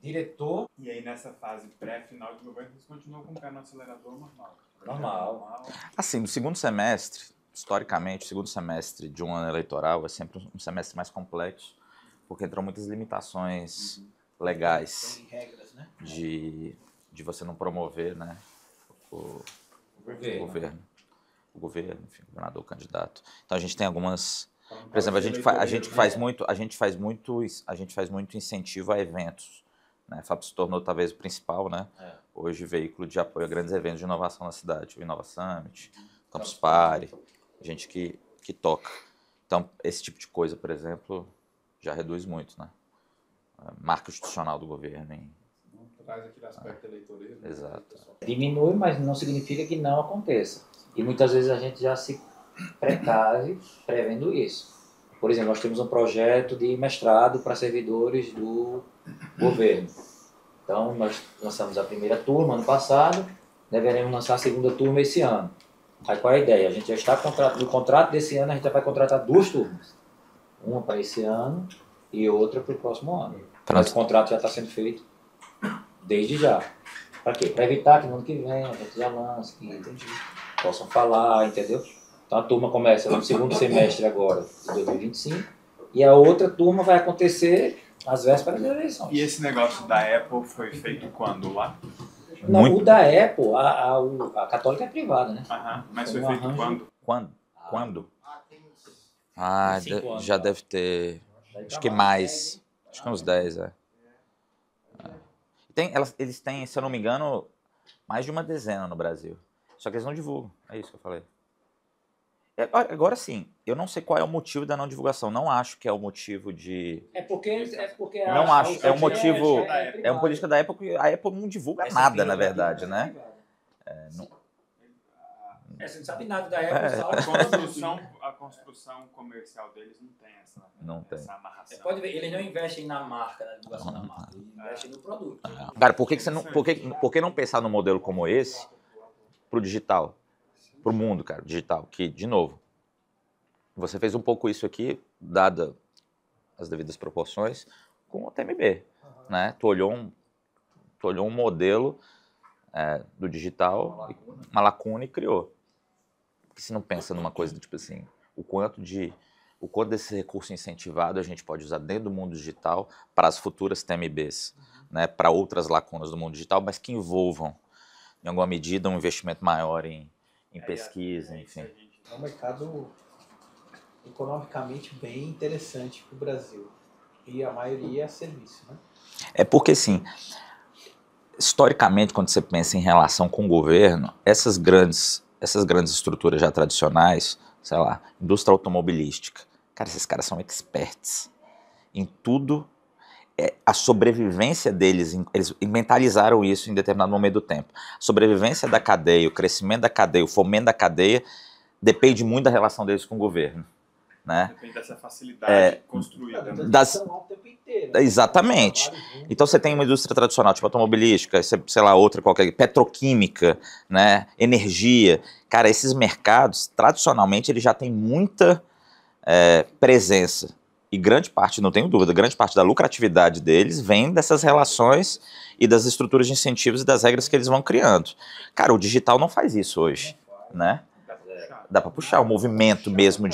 diretor. E aí nessa fase pré-final de governo, você continuou com o pé no acelerador normal? Normal. Assim, no segundo semestre, historicamente, o segundo semestre de um ano eleitoral é sempre um semestre mais complexo, porque entram muitas limitações legais. Tem regras, né? De você não promover, né, o governo. O governo, enfim, o governador, o candidato. Então a gente tem algumas... Por exemplo, a gente faz muito incentivo a eventos. Né? A FAP se tornou talvez o principal, né? Hoje veículo de apoio a grandes eventos de inovação na cidade. O Innova Summit, Campus Party, gente que toca. Então, esse tipo de coisa, por exemplo, já reduz muito, né? A marca institucional do governo. Não traz aquele aspecto eleitoreiro. Exato. Diminui, mas não significa que não aconteça. E muitas vezes a gente já se precave prevendo isso. Por exemplo, nós temos um projeto de mestrado para servidores do governo. Então, nós lançamos a primeira turma ano passado, deveremos lançar a segunda turma esse ano. Aí qual é a ideia? A gente já está no contrato desse ano, a gente já vai contratar 2 turmas. Uma para esse ano e outra para o próximo ano. Mas o contrato já está sendo feito desde já. Para quê? Para evitar que no ano que vem a gente já lance, que possam falar, entendeu? Então a turma começa no segundo semestre agora, de 2025, e a outra turma vai acontecer Às vésperas das eleições. E esse negócio da Apple foi feito quando lá? Não, o da Apple, a católica é privada, né? Mas foi feito quando? Quando? Já deve ter... Acho que mais. Acho que uns 10, Eles têm, se eu não me engano, mais de uma dezena no Brasil. Só que eles não divulgam. É isso que eu falei. Agora sim, eu não sei qual é o motivo da não divulgação. Não acho que é o motivo de... É porque não acho. É um motivo... É uma política da Apple que a Apple não divulga nada, na verdade, né? Você não sabe nada da Apple. A construção comercial deles não tem essa amarração. Você pode ver, eles não investem na marca, na divulgação da marca. Eles investem no produto. Cara, por que não pensar num modelo como esse pro digital? Pro mundo, cara, digital. Que, de novo, você fez um pouco isso aqui, dada as devidas proporções, com o TMB, né? Tu olhou um modelo do digital, uma lacuna e criou. Porque você não pensa numa coisa do tipo assim, o quanto desse recurso incentivado a gente pode usar dentro do mundo digital para as futuras TMBs, né? Para outras lacunas do mundo digital, mas que envolvam, em alguma medida, um investimento maior em pesquisa, enfim. É um mercado economicamente bem interessante para o Brasil. E a maioria é serviço, né? É porque, assim, historicamente, quando você pensa em relação com o governo, essas grandes estruturas já tradicionais, sei lá, indústria automobilística, cara, esses caras são experts em tudo. A sobrevivência deles, eles mentalizaram isso em determinado momento do tempo. A sobrevivência da cadeia, o crescimento da cadeia, o fomento da cadeia, depende muito da relação deles com o governo. Né? Depende dessa facilidade construída. Exatamente. Então você tem uma indústria tradicional, tipo automobilística, sei lá, outra qualquer, petroquímica, né? Energia. Cara, esses mercados, tradicionalmente, eles já têm muita presença. E grande parte, não tenho dúvida, grande parte da lucratividade deles vem dessas relações e das estruturas de incentivos e das regras que eles vão criando. Cara, o digital não faz isso hoje, né? Dá para puxar o movimento mesmo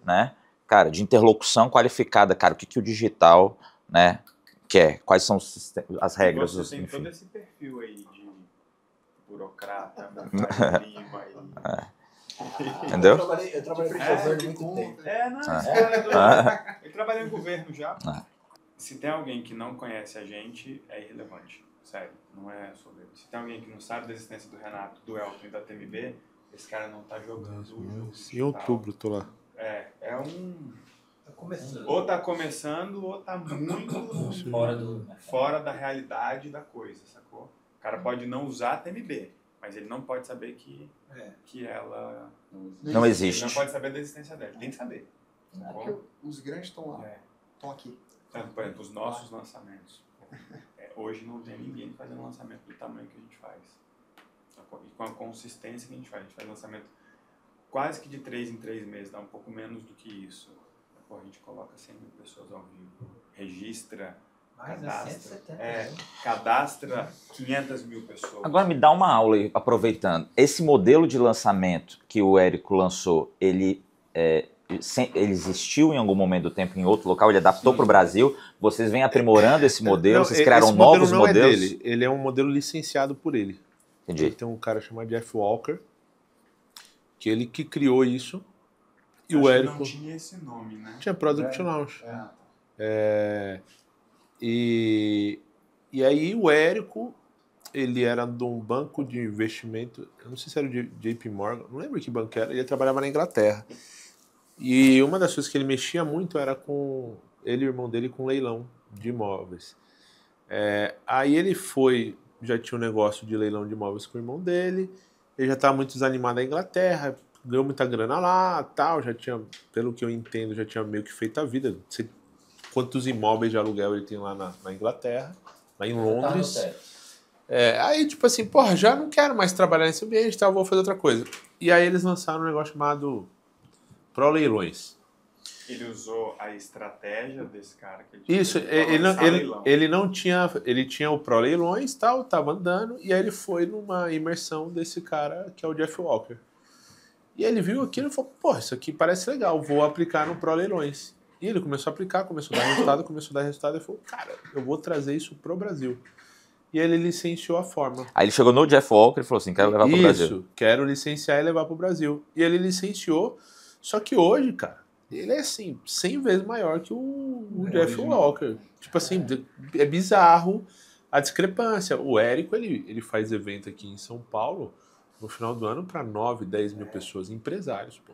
né? Cara, de interlocução qualificada. Cara, o que o digital, né, quer? Quais são as regras? Você tem todo esse perfil aí de burocrata, entendeu? Eu trabalhei com governo muito tempo. Eu trabalhei em governo já. Se tem alguém que não conhece a gente, é irrelevante. Sério, não é sobre ele. Se tem alguém que não sabe da existência do Renato, do Elton e da TMB, esse cara não tá jogando o jogo. Em outubro, tô lá. Tá começando. Ou tá começando, ou tá muito fora da realidade da coisa, sacou? O cara pode não usar a TMB, mas ele não pode saber que ela não existe. Ele não pode saber da existência dela, tem que saber. Porque os grandes estão lá, estão aqui. Por exemplo, os nossos lançamentos. Hoje não tem ninguém fazendo lançamento do tamanho que a gente faz. E com a consistência que a gente faz lançamento quase que de 3 em 3 meses, dá um pouco menos do que isso. A gente coloca 100 mil pessoas ao vivo, registra, cadastra 500 mil pessoas. Agora me dá uma aula aí, aproveitando. Esse modelo de lançamento que o Érico lançou, ele existiu em algum momento do tempo em outro local, ele adaptou para o Brasil, vocês vêm aprimorando esse modelo, vocês criaram novos modelos? É dele. Ele é um modelo licenciado por ele. Entendi. Ele tem um cara chamado Jeff Walker, que ele que criou isso, e acho o Érico... não tinha esse nome, né? Tinha Product Launch. E aí o Érico, ele era de um banco de investimento, eu não sei se era o JP Morgan, não lembro que banco era, ele trabalhava na Inglaterra. E uma das coisas que ele mexia muito era com ele e o irmão dele com leilão de imóveis. Aí ele já tinha um negócio de leilão de imóveis com o irmão dele, ele já estava muito desanimado na Inglaterra, ganhou muita grana lá, tal, já tinha, pelo que eu entendo, já tinha meio que feito a vida. Quantos imóveis de aluguel ele tem lá na Inglaterra, lá em Londres. Aí, tipo assim, porra, já não quero mais trabalhar nesse ambiente, tá, vou fazer outra coisa. E aí eles lançaram um negócio chamado Pro Leilões. Ele usou a estratégia desse cara que ele não tinha, ele tinha o Pro Leilões, tal, tava andando, e aí ele foi numa imersão desse cara que é o Jeff Walker. E ele viu aquilo e falou, pô, isso aqui parece legal, vou aplicar no Pro Leilões. E ele começou a aplicar, começou a dar resultado, e falou, cara, eu vou trazer isso pro Brasil. E ele licenciou a Fórmula. Aí ele chegou no Jeff Walker e falou assim, quero levar pro Brasil. Isso, quero licenciar e levar pro Brasil. E ele licenciou, só que hoje, cara, ele é assim, 100 vezes maior que o Jeff Walker. Tipo assim, é bizarro a discrepância. O Érico, ele faz evento aqui em São Paulo no final do ano para 9, 10 mil pessoas, empresários, pô.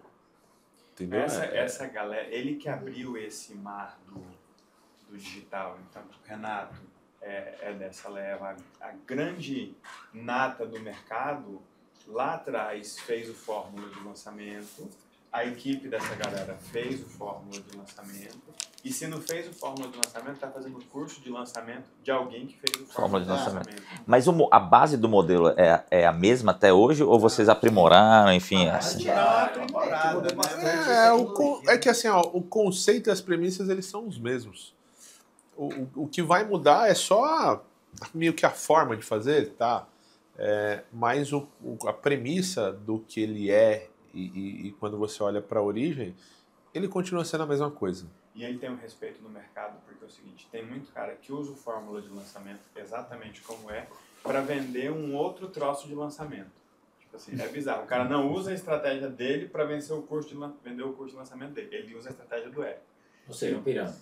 Entendeu? Essa galera, ele que abriu esse mar do digital. Então, Renato é dessa leva. A grande nata do mercado, lá atrás, fez o Fórmula de lançamento. A equipe dessa galera fez o Fórmula de lançamento. E se não fez o Fórmula de lançamento, está fazendo o curso de lançamento de alguém que fez o Fórmula de lançamento. Mas a base do modelo é a mesma até hoje? Ou vocês aprimoraram, enfim? Assim? Aprimorada, né? É que assim, ó, o conceito e as premissas, eles são os mesmos. O que vai mudar é só meio que a forma de fazer, tá? Mas a premissa do que ele é e quando você olha para a origem, ele continua sendo a mesma coisa. E ele tem um respeito no mercado, porque é o seguinte, tem muito cara que usa o Fórmula de lançamento exatamente como para vender um outro troço de lançamento. Tipo assim, é bizarro. O cara não usa a estratégia dele para vender o curso de lançamento dele. Ele usa a estratégia do Érico. Ou seja, um pirâmide.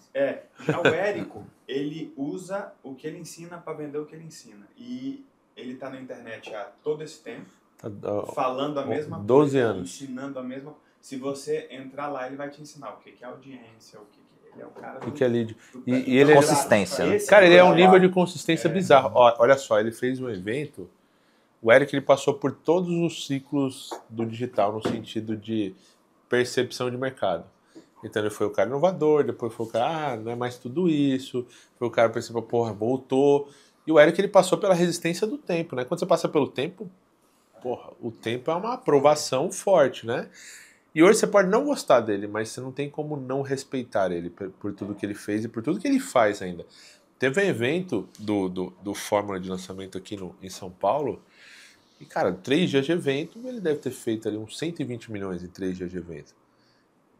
Já o Érico, ele usa o que ele ensina para vender o que ele ensina. E ele está na internet há todo esse tempo, falando a mesma 12 coisa, anos. ensinando a mesma coisa. Se você entrar lá, ele vai te ensinar o que é audiência, o que ele é o cara o que é lead. E ele consistência. Né? Cara, ele é um nível de consistência bizarro. Olha só, ele fez um evento. O Eric, ele passou por todos os ciclos do digital no sentido de percepção de mercado. Então ele foi o cara inovador, depois foi o cara, não é mais tudo isso. Foi o cara que percebeu, porra, voltou. E o Eric, ele passou pela resistência do tempo, né? Quando você passa pelo tempo, porra, o tempo é uma aprovação forte, né? E hoje você pode não gostar dele, mas você não tem como não respeitar ele por tudo que ele fez e por tudo que ele faz ainda. Teve um evento do Fórmula de lançamento aqui em São Paulo, e, cara, 3 dias de evento, ele deve ter feito ali uns 120 milhões em 3 dias de evento.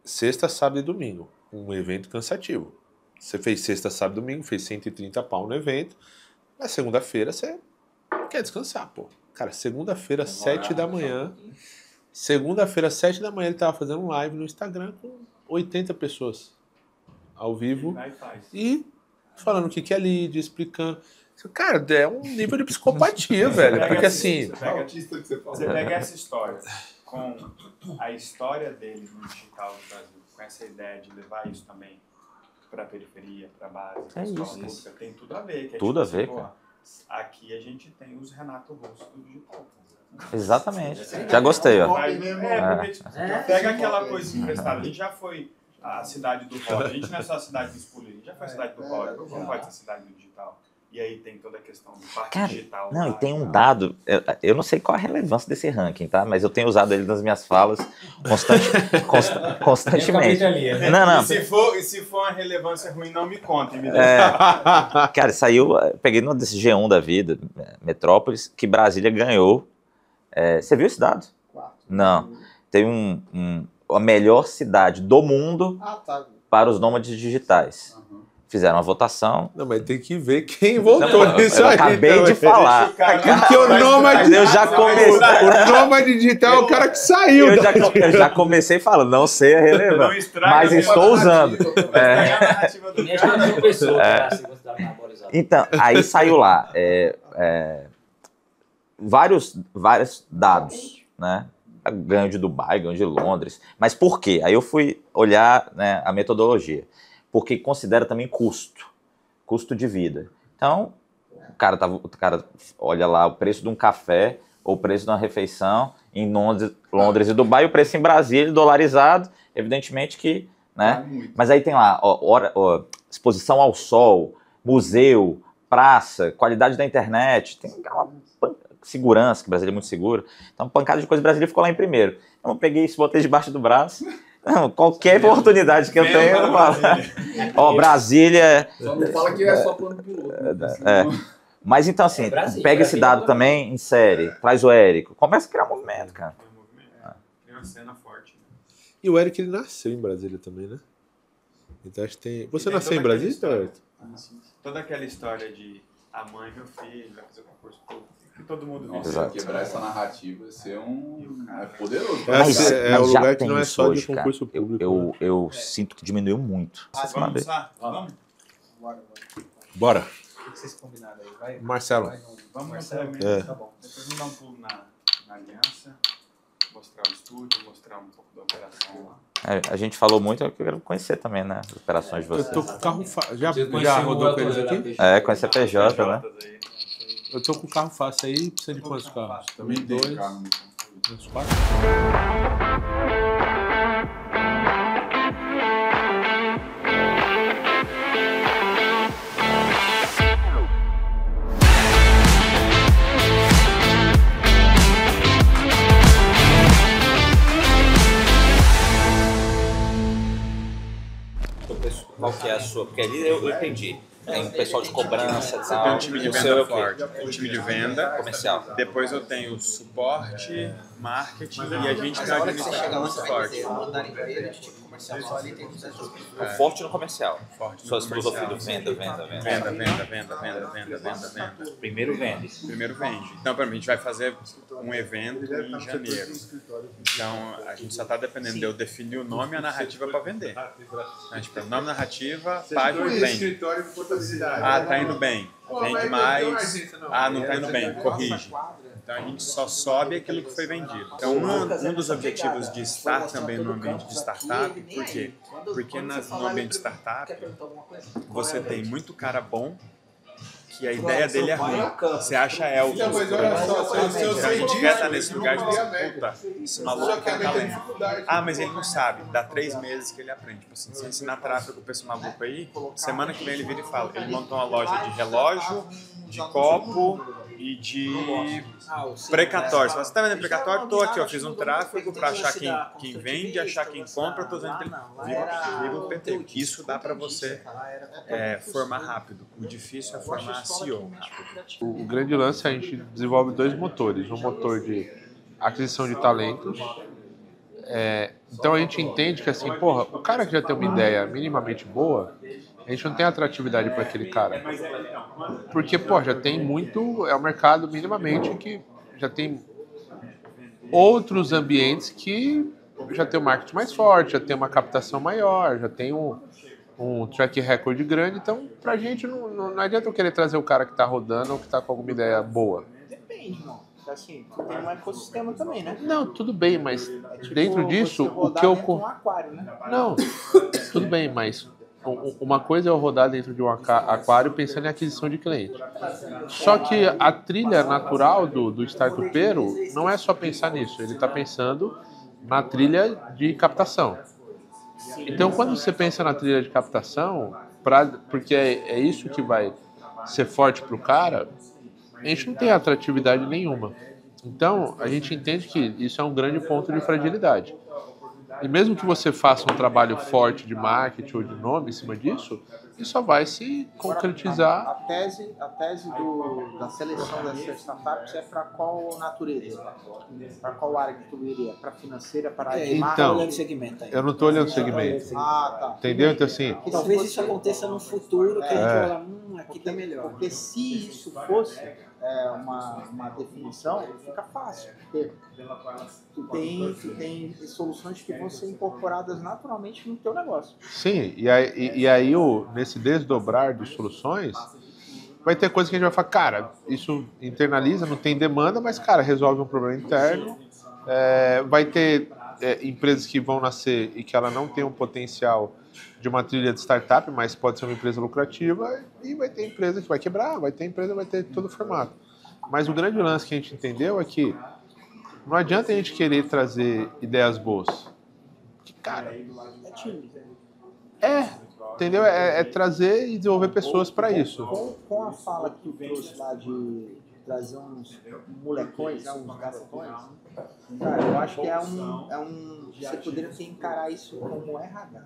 Sexta, sábado e domingo. Um evento cansativo. Você fez sexta, sábado e domingo, fez 130 pau no evento. Na segunda-feira você quer descansar, pô. Cara, segunda-feira, 7 da manhã... Segunda-feira, 7 da manhã, ele tava fazendo um live no Instagram com 80 pessoas ao vivo e falando o que é lead, explicando. Cara, é um nível de psicopatia, velho. Porque assim... Você pega essa história com a história dele no digital do Brasil, com essa ideia de levar isso também para a periferia, para a base, para a escola pública, tem tudo a ver. Que tudo a ver, cara. Aqui a gente tem os Renato Russo do digital. Exatamente. Já gostei, ó. Pega aquela coisa emprestada. A gente já foi a cidade do rock. A gente não é só a cidade do Spooler. A gente já foi a cidade do rock. Não pode ser a cidade do digital. E aí tem toda a questão do parque digital. Não, e tem um dado, eu não sei qual a relevância desse ranking, tá? Mas eu tenho usado ele nas minhas falas constantemente. Não. E se for uma relevância ruim, não me contem. Cara, saiu, peguei no desse G1 da vida, Metrópolis, que Brasília ganhou. Você viu esse dado? 4. Não. Tem a melhor cidade do mundo para os nômades digitais. Fizeram uma votação. Não, mas tem que ver quem votou nisso aí. Acabei de falar. Porque o nômade... Eu já comecei... O nômade digital é o cara que saiu. Eu já comecei falando, não sei a relevância, mas estou usando. Então, aí saiu lá vários dados, né? Ganho de Dubai, ganho de Londres. Mas por quê? Aí eu fui olhar, né, a metodologia. Porque considera também custo de vida. Então, o cara olha lá o preço de um café ou o preço de uma refeição em Londres e Dubai, o preço em Brasília, dolarizado, evidentemente que... Né? Mas aí tem lá, exposição ao sol, museu, praça, qualidade da internet, tem uma segurança, que Brasília é muito seguro. Então, pancada de coisa, Brasília ficou lá em primeiro. Eu peguei isso, botei debaixo do braço... Não, qualquer oportunidade que eu tenho, eu falo. Brasília... Só não fala que é só plano piloto. Mas então, assim, pega esse dado também em série, traz o Érico, começa a criar movimento, cara. Tem uma cena forte. E o Érico, ele nasceu em Brasília também, né? Então acho que tem... Você nasceu em Brasília? Toda aquela história de a mãe, meu filho, vai fazer o concurso público. Que todo mundo vê. Nossa, quebrar essa narrativa, ser é poderoso. Mas o lugar que não é só de concurso público. Eu sinto que diminuiu muito. Vamos lá? Vamos? Bora. O que vocês combinaram aí? Vai, Marcelo. Vamos, Marcelo. Tá bom. Depois vamos dar um pulo na aliança, mostrar o estúdio, mostrar um pouco da operação lá. A gente falou muito, eu quero conhecer também, né? As operações de vocês. Eu tô com o carro... Já rodou com eles aqui? Conhecer PJ, né? Eu tô com o carro fácil aí, precisa de quantos carros? Também tem 2, carro. 4. Qual que é a sua? Porque ali eu entendi. Tem um pessoal de cobrança e tal. Tem um time de venda forte, um time de venda comercial. Depois eu tenho suporte, marketing e a gente tem a administração muito forte. O forte no comercial. Forte suas filosofias do venda. Primeiro vende. Então, para mim, a gente vai fazer um evento em janeiro. Então, a gente só está dependendo de eu definir o nome e a narrativa para vender. A gente põe nome, narrativa, página e vende. Tá indo bem. Vende mais. Não tá indo bem. Corrige. Então a gente só sobe aquilo que foi vendido. Então um dos objetivos de estar também no ambiente de startup, por quê? Porque no ambiente de startup você tem muito cara bom que a ideia dele é ruim. Você acha elfo. Então a gente quer estar nesse lugar de você, puta, esse maluco tem talento. Mas ele não sabe. Dá 3 meses que ele aprende. Tipo assim, se ensinar tráfego pra esse maluco aí, semana que vem ele vira e fala. Ele montou uma loja de relógio, de copo e de precatório. Se você está vendendo precatório, tô aqui, fiz um tráfego para achar quem vende, achar quem compra, tô usando viva o PT. Isso dá para você formar rápido. O difícil é formar CEO rápido. O grande lance é a gente desenvolve 2 motores. Um motor de aquisição de talentos. Então a gente entende que assim, o cara que já tem uma ideia minimamente boa, a gente não tem atratividade para aquele cara. Porque, já tem muito... É um mercado minimamente que já tem outros ambientes que já tem um marketing mais forte, já tem uma captação maior, já tem um track record grande. Então, pra gente, não adianta eu querer trazer o cara que tá rodando ou que tá com alguma ideia boa. Depende, irmão. Assim, tem um ecossistema também, né? Não, tudo bem, mas dentro disso, o que eu... Um aquário, né? Não, tudo bem, mas... Uma coisa é eu rodar dentro de um aquário pensando em aquisição de cliente. Só que a trilha natural do startupeiro não é só pensar nisso, ele está pensando na trilha de captação. Então, quando você pensa na trilha de captação, porque é isso que vai ser forte para o cara, a gente não tem atratividade nenhuma. Então, a gente entende que isso é um grande ponto de fragilidade. E mesmo que você faça um trabalho forte de marketing ou de nome em cima disso, isso só vai se concretizar. A tese da seleção dessas startups é para qual natureza? Para qual área que tu iria? Para financeira, para área de marketing? Então, olhando segmento aí. Eu não estou olhando segmento. Tá. Entendeu? Então, assim... E talvez isso aconteça no futuro, que a gente vai lá, aqui tá melhor. Porque se isso fosse uma definição, fica fácil. Porque tu tem soluções que vão ser incorporadas naturalmente no teu negócio. Sim, e aí nesse desdobrar de soluções, vai ter coisa que a gente vai falar, cara, isso internaliza, não tem demanda, mas, cara, resolve um problema interno. Vai ter empresas que vão nascer e que ela não tem um potencial de uma trilha de startup, mas pode ser uma empresa lucrativa, e vai ter empresa que vai quebrar, vai ter todo o formato. Mas o grande lance que a gente entendeu é que não adianta a gente querer trazer ideias boas. Que, cara, entendeu? É trazer e desenvolver pessoas para isso. Com a fala que tu trouxe lá de trazer uns molecões, uns garotões, cara, eu acho que você poderia encarar isso como RH.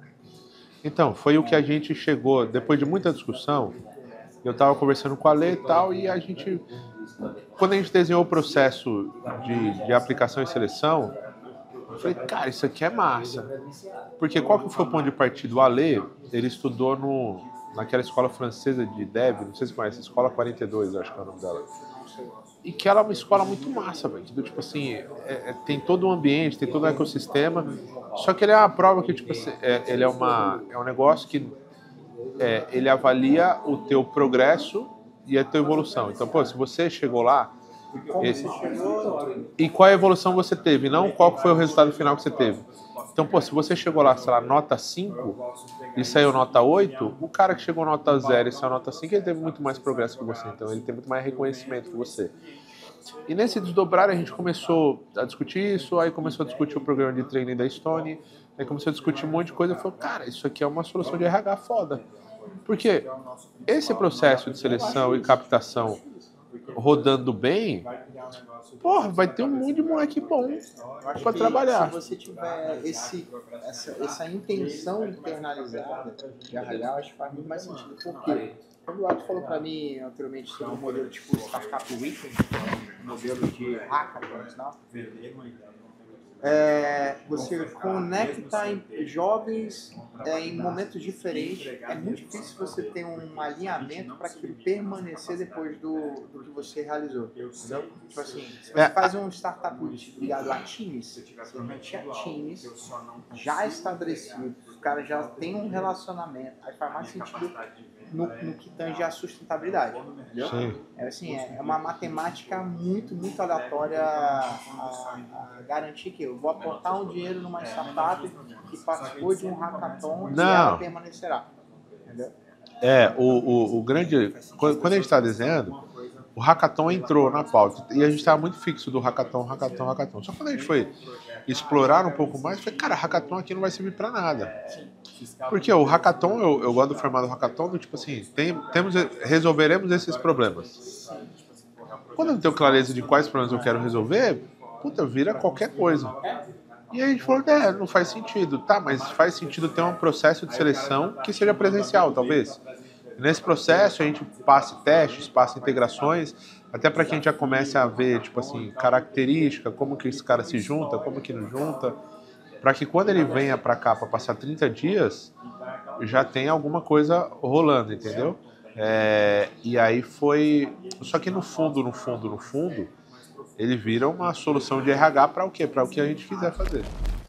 Então, foi o que a gente chegou, depois de muita discussão, eu estava conversando com a Lê e tal, e quando a gente desenhou o processo de aplicação e seleção, Eu falei, cara, isso aqui é massa. Porque qual que foi o ponto de partida? O Ale, ele estudou naquela escola francesa de Dev, não sei se você conhece, Escola 42, acho que é o nome dela. E que ela é uma escola muito massa, velho. Tipo assim, tem todo um ambiente, tem todo um ecossistema. Só que ele é uma prova que, tipo assim, ele é um negócio que ele avalia o teu progresso e a tua evolução. Então, pô, se você chegou lá, e qual a evolução você teve, não qual foi o resultado final que você teve. Então, pô, se você chegou lá, sei lá, nota 5 e saiu nota 8, o cara que chegou nota 0 e saiu nota 5, ele teve muito mais progresso que você, então ele tem muito mais reconhecimento que você. E nesse desdobrar a gente começou a discutir isso, aí começou a discutir o programa de training da Stone, aí começou a discutir um monte de coisa, e falou, cara, isso aqui é uma solução de RH foda. Porque esse processo de seleção e captação rodando bem, porra, vai ter um monte de moleque bom para trabalhar. Se você tiver essa intenção internalizada de RH, eu acho que faz muito mais sentido. Por quê? Quando o Arthur falou para mim anteriormente sobre um modelo tipo Startup Weekend, um modelo de hackathons, não? Você conecta jovens em momentos diferentes. É muito difícil você ter um alinhamento para aquilo permanecer depois do que você realizou. Entendeu? Tipo assim, se você faz um startup ligado a times, você mete a times já estabelecidos, os caras já têm um relacionamento, aí faz mais sentido no que tange a sustentabilidade, entendeu? Sim. É uma matemática muito, muito aleatória a garantir que eu vou aportar um dinheiro numa startup que participou de um hackathon e ela permanecerá, entendeu? O grande... Quando a gente está desenhando, o hackathon entrou na pauta e a gente estava muito fixo do hackathon. Só quando a gente foi explorar um pouco mais, eu falei, cara, hackathon aqui não vai servir para nada. Porque o hackathon, eu gosto do formato do hackathon, do tipo assim, resolveremos esses problemas. Quando eu tenho clareza de quais problemas eu quero resolver, puta, vira qualquer coisa. E aí a gente falou, não faz sentido. Tá, mas faz sentido ter um processo de seleção que seja presencial, talvez. Nesse processo a gente passe testes, passe integrações, até para que a gente já comece a ver, tipo assim, característica, como que esse cara se junta, como que não junta, para que quando ele venha para cá para passar 30 dias, já tenha alguma coisa rolando, entendeu? E aí foi... Só que no fundo, ele vira uma solução de RH para o quê? Para o que a gente quiser fazer.